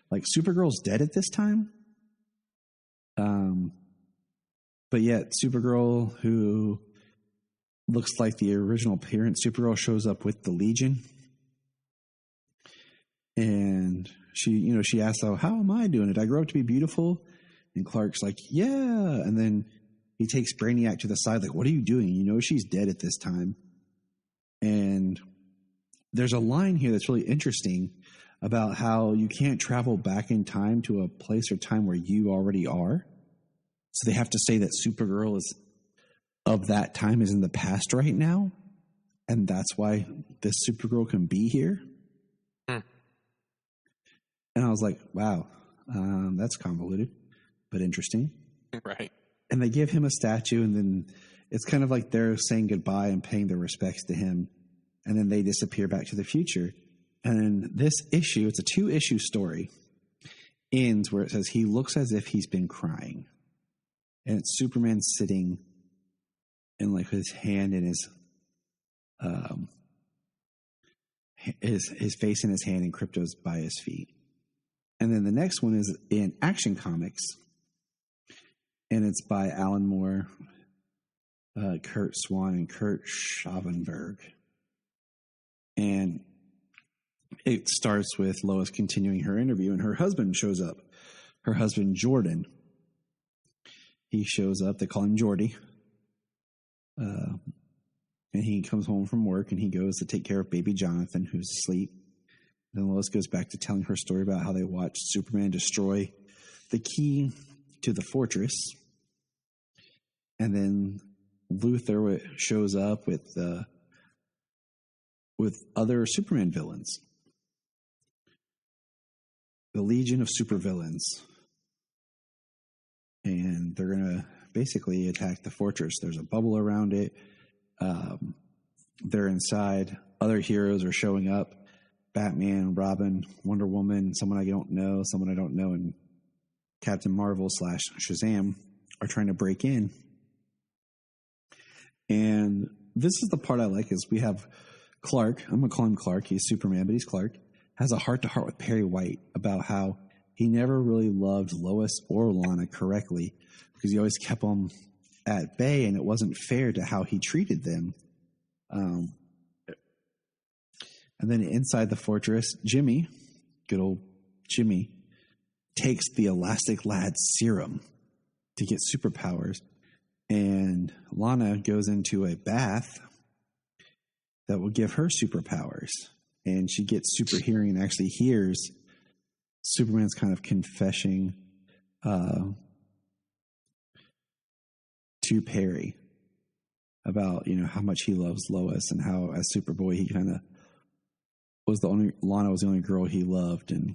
E: like Supergirl's dead at this time. But yet Supergirl, who looks like the original parent Supergirl, shows up with the Legion. And she asks, "Oh, how am I doing? Did I grow up to be beautiful?" And Clark's like, "Yeah." And then he takes Brainiac to the side, like, "What are you doing? She's dead at this time." And there's a line here that's really interesting about how you can't travel back in time to a place or time where you already are. So they have to say that Supergirl is of that time is in the past right now. And that's why this Supergirl can be here. And I was like, wow, that's convoluted, but interesting.
F: Right.
E: And they give him a statue, and then it's kind of like they're saying goodbye and paying their respects to him. And then they disappear back to the future. And then this issue, it's a 2-issue story, ends where it says he looks as if he's been crying. And it's Superman sitting and like his hand in his face in his hand, and Krypto's by his feet. And then the next one is in Action Comics, and it's by Alan Moore, Kurt Swan, and Kurt Schavenberg. And it starts with Lois continuing her interview, and her husband shows up. Her husband, Jordan. He shows up. They call him Jordy. And he comes home from work, and he goes to take care of baby Jonathan, who's asleep. Then Lois goes back to telling her story about how they watched Superman destroy the key to the fortress. And then Luthor shows up with other Superman villains. The Legion of Supervillains. And they're going to basically attack the fortress. There's a bubble around it. They're inside. Other heroes are showing up. Batman, Robin, Wonder Woman, someone I don't know, and Captain Marvel / Shazam are trying to break in. And this is the part I like, is we have Clark. I'm going to call him Clark. He's Superman, but he's Clark. Has a heart-to-heart with Perry White about how he never really loved Lois or Lana correctly because he always kept them at bay, and it wasn't fair to how he treated them. And then inside the fortress, Jimmy, good old Jimmy, takes the Elastic Lad serum to get superpowers. And Lana goes into a bath that will give her superpowers. And she gets super hearing and actually hears Superman's kind of confessing to Perry about, how much he loves Lois, and how as Superboy he kind of Lana was the only girl he loved. And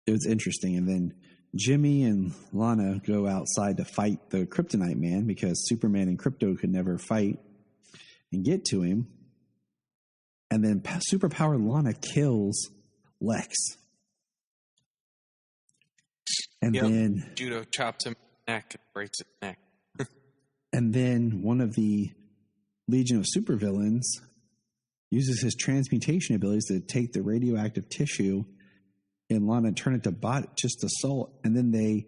E: it was interesting. And then Jimmy and Lana go outside to fight the Kryptonite Man because Superman and Krypto could never fight and get to him. And then superpowered Lana kills Lex. And then
F: Judo chops him in the neck and breaks his neck.
E: And then one of the Legion of Supervillains uses his transmutation abilities to take the radioactive tissue in Lana and turn it to just to salt. And then they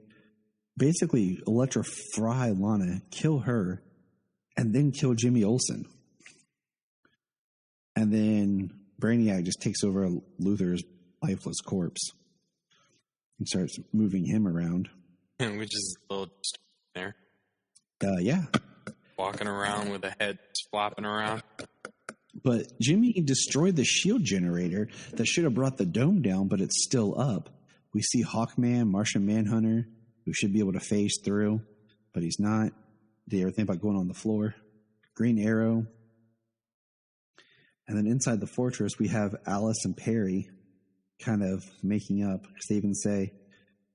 E: basically electrify Lana, kill her, and then kill Jimmy Olsen. And then Brainiac just takes over Luthor's lifeless corpse and starts moving him around.
F: Which is a little there.
E: Yeah.
F: Walking around with a head flopping around.
E: But Jimmy destroyed the shield generator that should have brought the dome down, but it's still up. We see Hawkman, Martian Manhunter, who should be able to phase through, but he's not. Did you ever think about going on the floor? Green Arrow. And then inside the fortress, we have Alice and Perry kind of making up. Because they even say,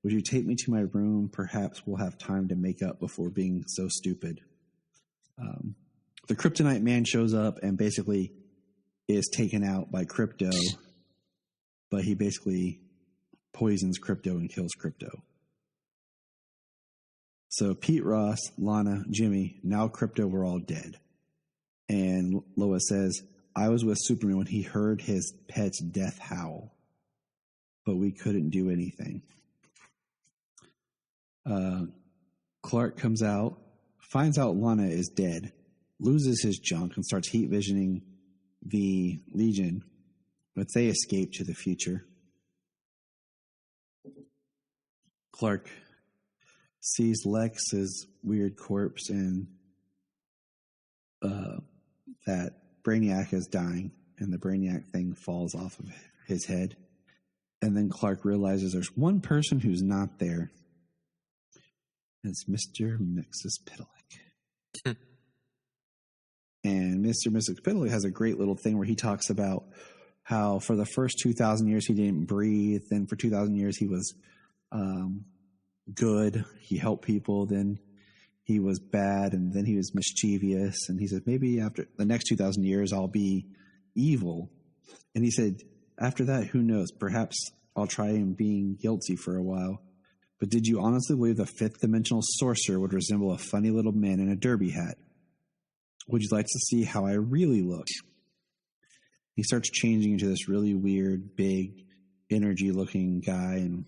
E: "Would you take me to my room? Perhaps we'll have time to make up before being so stupid." The Kryptonite Man shows up and basically is taken out by Krypto, but he basically poisons Krypto and kills Krypto. So Pete Ross, Lana, Jimmy, now Krypto were all dead. And Lois says, "I was with Superman when he heard his pet's death howl, but we couldn't do anything." Clark comes out, finds out Lana is dead, loses his junk, and starts heat visioning the Legion, but they escape to the future. Clark sees Lex's weird corpse and that Brainiac is dying, and the Brainiac thing falls off of his head. And then Clark realizes there's one person who's not there. It's Mr. Mxyzptlk. And Mr. Mxyzptlk has a great little thing where he talks about how for the first 2,000 years he didn't breathe. Then for 2,000 years he was good. He helped people. Then he was bad, and then he was mischievous. And he said, maybe after the next 2,000 years I'll be evil. And he said, after that, who knows? Perhaps I'll try and being guilty for a while. But did you honestly believe the fifth dimensional sorcerer would resemble a funny little man in a derby hat? Would you like to see how I really look? He starts changing into this really weird, big, energy-looking guy. And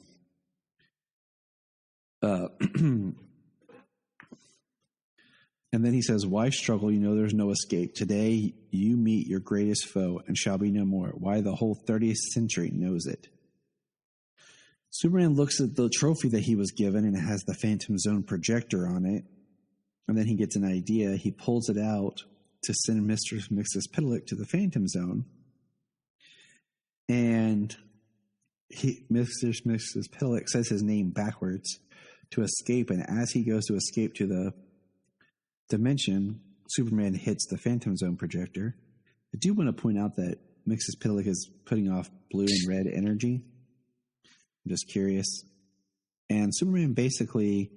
E: and then he says, why struggle? You know there's no escape. Today you meet your greatest foe and shall be no more. Why the whole 30th century knows it. Superman looks at the trophy that he was given, and it has the Phantom Zone projector on it. And then he gets an idea. He pulls it out to send Mr. Mxyzptlk to the Phantom Zone. And Mr. Mxyzptlk says his name backwards to escape. And as he goes to escape to the dimension, Superman hits the Phantom Zone projector. I do want to point out that Mxyzptlk is putting off blue and red energy. I'm just curious. And Superman basically,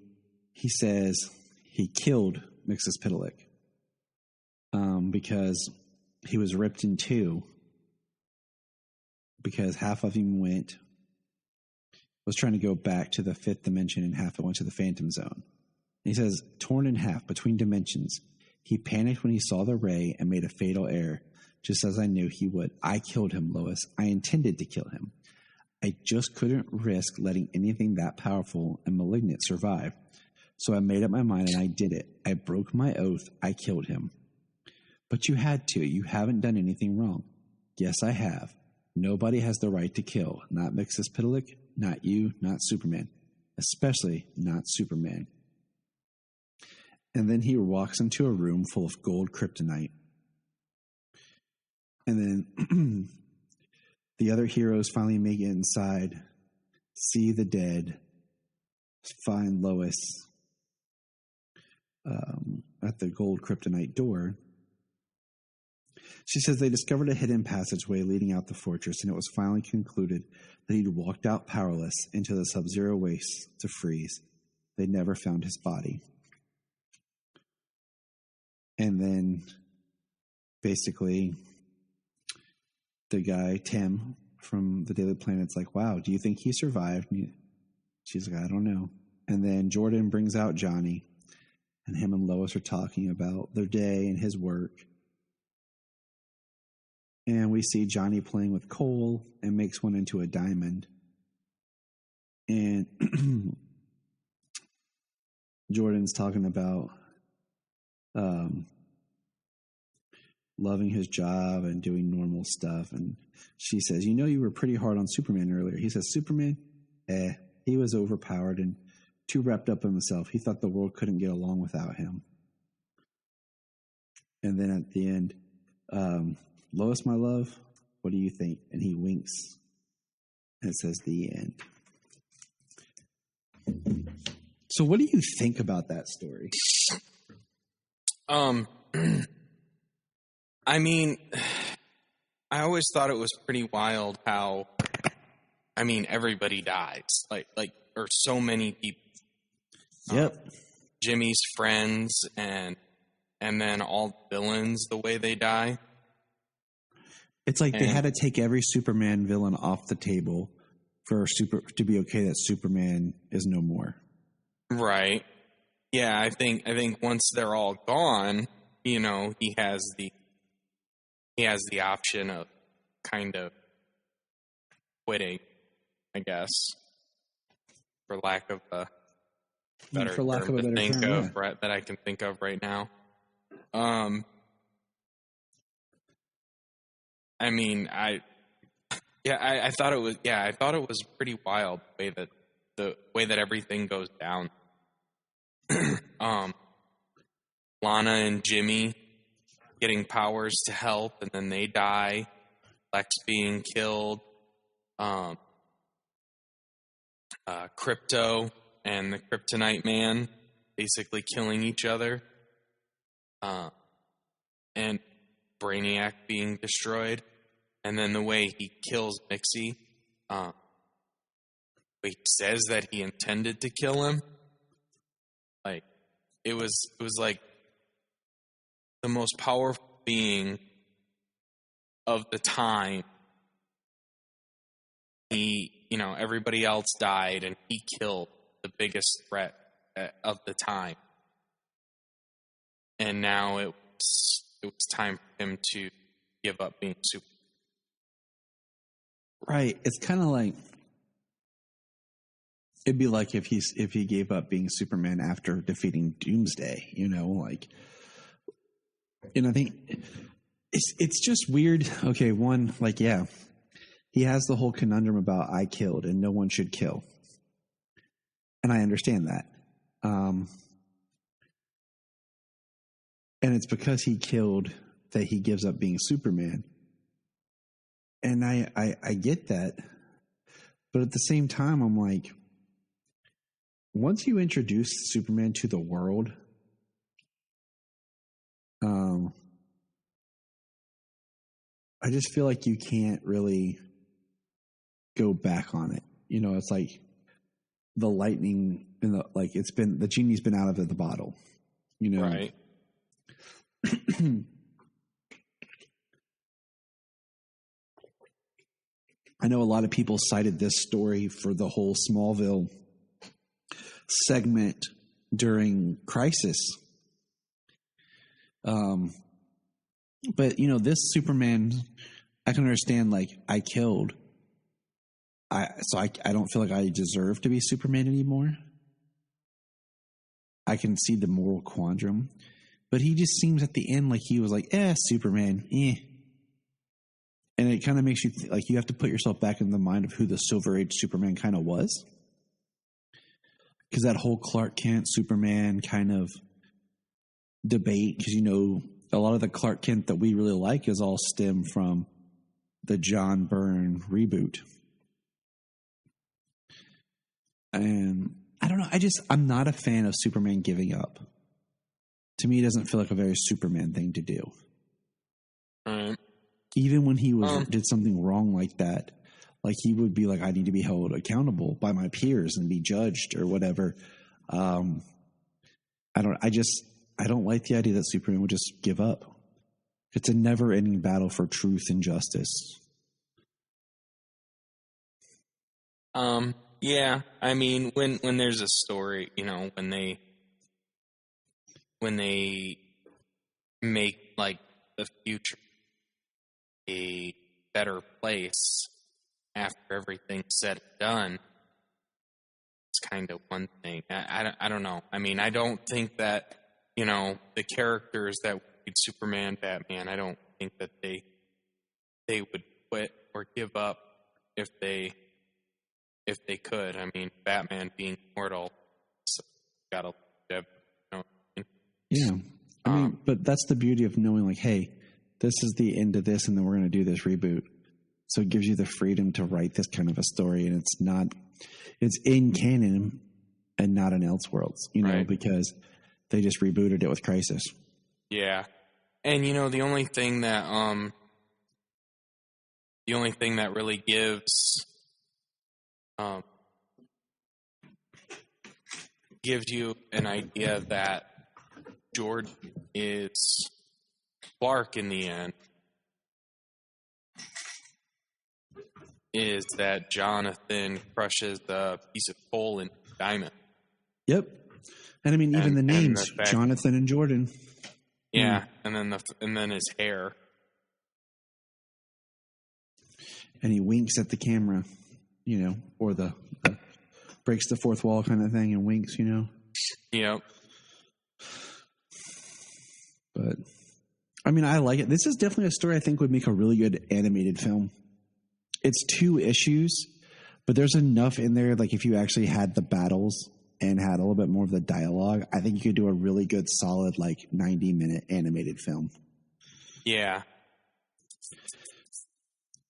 E: he says he killed Mxyzptlk because he was ripped in two, because half of him was trying to go back to the fifth dimension and half it went to the Phantom Zone. And he says, torn in half between dimensions, he panicked when he saw the ray and made a fatal error, just as I knew he would. I killed him, Lois. I intended to kill him. I just couldn't risk letting anything that powerful and malignant survive. So I made up my mind and I did it. I broke my oath. I killed him. But you had to. You haven't done anything wrong. Yes, I have. Nobody has the right to kill. Not Mxyzptlk, not you, not Superman. Especially not Superman. And then he walks into a room full of gold kryptonite. And then the other heroes finally make it inside, see the dead, find Lois at the gold kryptonite door. She says they discovered a hidden passageway leading out the fortress, and it was finally concluded that he'd walked out powerless into the sub-zero wastes to freeze. They never found his body. And then basically the guy, Tim, from the Daily Planet's like, wow, do you think he survived? And she's like, I don't know. And then Jordan brings out Johnny, and him and Lois are talking about their day and his work. And we see Johnny playing with coal and makes one into a diamond. And Jordan's talking about loving his job and doing normal stuff. And she says, you know, you were pretty hard on Superman earlier. He says, Superman? He was overpowered and too wrapped up in himself. He thought the world couldn't get along without him. And then at the end, Lois, my love, what do you think? And he winks. And it says, the end. So what do you think about that story?
F: I mean, I always thought it was pretty wild how, I mean, everybody dies. Or so many people.
E: Yep.
F: Jimmy's friends and then all villains, the way they die.
E: It's like they had to take every Superman villain off the table to be okay that Superman is no more. Right.
F: Yeah, I think once they're all gone, you know, he has the option of kind of quitting, I guess, for lack of a better term that I can think of right now. I mean, I thought it was pretty wild the way that everything goes down. Lana and Jimmy getting powers to help, and then they die. Lex being killed. Krypto and the Kryptonite Man basically killing each other. And Brainiac being destroyed. And then the way he kills Mixie, he says that he intended to kill him. Like, it was like the most powerful being of the time. Everybody else died, and he killed the biggest threat of the time. And now it was time for him to give up being Superman.
E: Right. It's kind of like, it'd be like if he gave up being Superman after defeating Doomsday, and I think it's just weird. Okay, one, he has the whole conundrum about I killed and no one should kill. And I understand that. And it's because he killed that he gives up being Superman. And I get that. But at the same time, I'm like, once you introduce Superman to the world, I just feel like you can't really go back on it. It's like the lightning the genie's been out of the bottle,
F: Right.
E: I know a lot of people cited this story for the whole Smallville segment during Crisis. But this Superman, I can understand, I killed. So I don't feel like I deserve to be Superman anymore. I can see the moral quandrum. But he just seems at the end like he was like, Superman, And it kind of makes you you have to put yourself back in the mind of who the Silver Age Superman kind of was. Because that whole Clark Kent Superman kind of debate, because a lot of the Clark Kent that we really like is all stemmed from the John Byrne reboot. And I don't know, I'm not a fan of Superman giving up. To me, it doesn't feel like a very Superman thing to do. Even when he did something wrong like that, he would be like, I need to be held accountable by my peers and be judged or whatever. I don't like the idea that Superman would just give up. It's a never ending battle for truth and justice.
F: Yeah. I mean, when there's a story, when they make the future a better place after everything's said and done, it's kind of one thing. I don't know. I mean, I don't think that, the characters that played Superman, Batman, I don't think that they would quit or give up if they could. I mean, Batman being mortal, so gotta live,
E: Yeah. I mean, but that's the beauty of knowing, hey, this is the end of this, and then we're going to do this reboot. So it gives you the freedom to write this kind of a story, and it's in canon and not in Elseworlds,
F: right.
E: Because they just rebooted it with Crisis.
F: Yeah. And, the only thing that really gives you an idea that Jordan is Clark in the end is that Jonathan crushes the piece of coal in diamond.
E: Yep. And I mean, even the names, Jonathan and Jordan.
F: Yeah, and then his hair.
E: And he winks at the camera, or the breaks the fourth wall kind of thing and winks,
F: Yep.
E: But I mean, I like it. This is definitely a story I think would make a really good animated film. It's 2 issues, but there's enough in there. If you actually had the battles and had a little bit more of the dialogue, I think you could do a really good, solid, 90-minute animated film.
F: Yeah.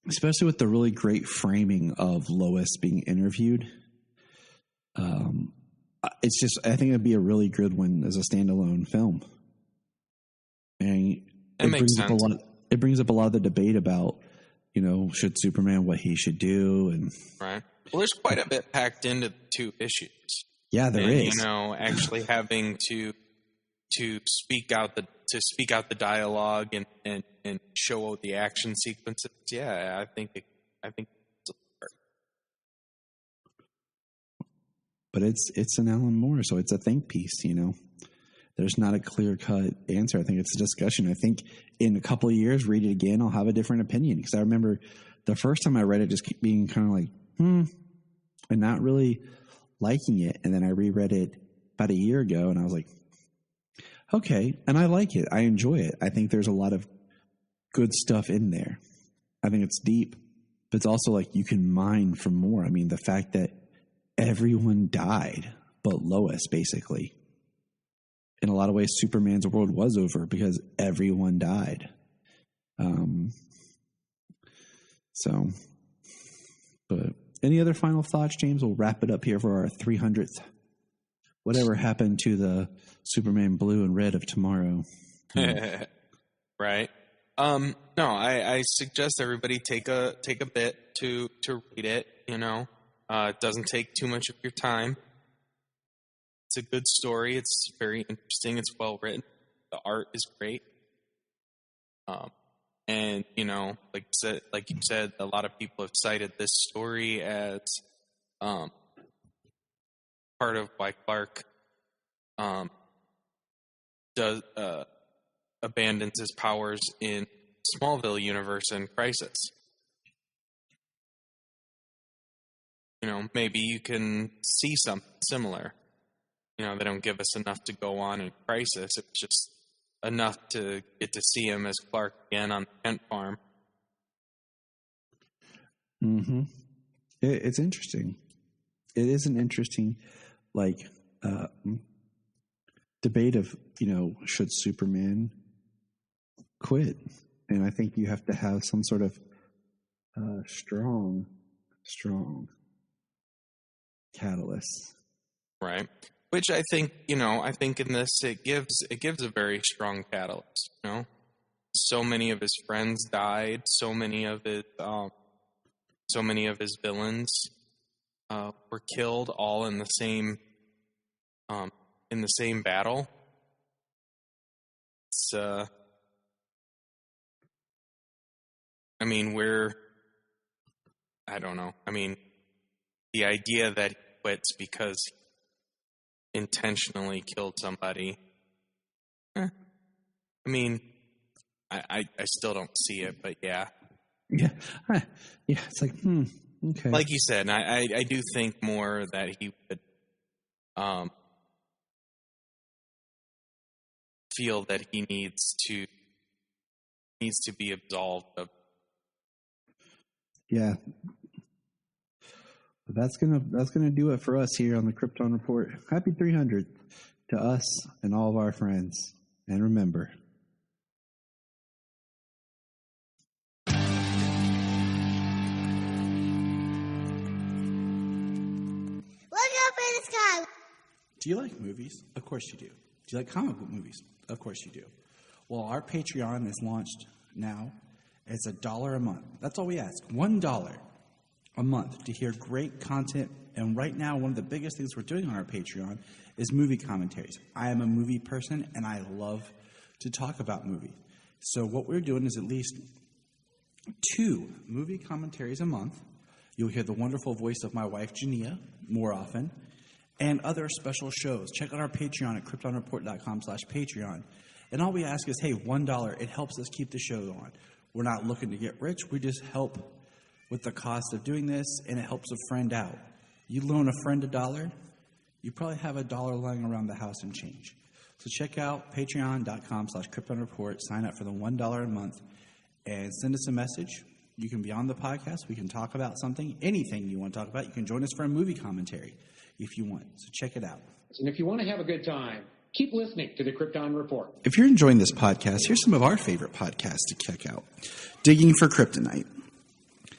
E: Especially with the really great framing of Lois being interviewed. It's just, I think it'd be a really good one as a standalone film. And
F: it makes sense.
E: It brings up a lot of the debate about, should Superman, what he should do. And
F: right. Well, there's quite a bit packed into the 2 issues.
E: Yeah, there is.
F: Actually having to speak out the dialogue and show the action sequences. Yeah, I think it's
E: but it's an Alan Moore, so it's a think piece, There's not a clear-cut answer. I think it's a discussion. I think in a couple of years, read it again, I'll have a different opinion. Because I remember the first time I read it just being kind of like, and not really liking it. And then I reread it about a year ago, and I was like, okay, and I like it. I enjoy it. I think there's a lot of good stuff in there. I think it's deep, but it's also like you can mine for more. I mean, the fact that everyone died but Lois, basically. In a lot of ways, Superman's world was over because everyone died. But any other final thoughts, James? We'll wrap it up here for our 300th. Whatever happened to the Superman blue and red of tomorrow?
F: Right. No, I suggest everybody take a bit to read it. It doesn't take too much of your time. It's a good story. It's very interesting. It's well written. The art is great. And like you said, a lot of people have cited this story as part of why Clark abandons his powers in Smallville universe in Crisis. Maybe you can see something similar. They don't give us enough to go on in Crisis. It's just enough to get to see him as Clark again on the Kent farm.
E: Mm-hmm. It's interesting. It is an interesting, debate of, should Superman quit? And I think you have to have some sort of strong catalyst.
F: Right. Which I think in this it gives a very strong catalyst. So many of his friends died. So many of his villains were killed, all in the same battle. It's I don't know. The idea that he quits because he intentionally killed somebody. I still don't see it, but yeah.
E: Yeah. Yeah. It's like, okay.
F: Like you said, I do think more that he would feel that he needs to be absolved of.
E: Yeah. But that's gonna do it for us here on the Krypton Report. Happy 300 to us and all of our friends. And remember,
A: Look up in the sky.
E: do you like movies? Of course you do. Do you like comic book movies? Of course you do. Well, our Patreon is launched now. It's $1 a month. That's all we ask. $1 a month to hear great content. And right now, one of the biggest things we're doing on our Patreon is movie commentaries. I am a movie person, and I love to talk about movies. So what we're doing is at least 2 movie commentaries a month. You'll hear the wonderful voice of my wife, Jania, more often, and other special shows. Check out our Patreon at kryptonreport.com/Patreon. And all we ask is, hey, $1. It helps us keep the show on. We're not looking to get rich. We just help with the cost of doing this, and it helps a friend out. You loan a friend $1, you probably have $1 lying around the house and change. So check out patreon.com/KryptonReport. Sign up for the $1 a month and send us a message. You can be on the podcast. We can talk about something, anything you want to talk about. You can join us for a movie commentary if you want. So check it out.
B: And if you want to have a good time, keep listening to the Krypton Report.
E: If you're enjoying this podcast, here's some of our favorite podcasts to check out. Digging for Kryptonite,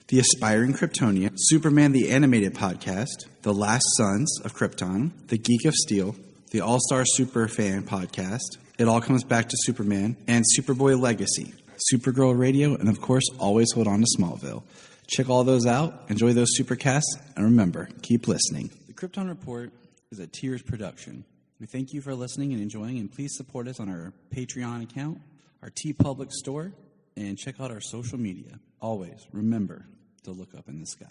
E: The Aspiring Kryptonian, Superman the Animated Podcast, The Last Sons of Krypton, The Geek of Steel, The All-Star Superfan Podcast, It All Comes Back to Superman, and Superboy Legacy. Supergirl Radio, and of course, always hold on to Smallville. Check all those out, enjoy those supercasts, and remember, keep listening. The Krypton Report is a Tears production. We thank you for listening and enjoying, and please support us on our Patreon account, our TeePublic store, and check out our social media. Always remember to look up in the sky.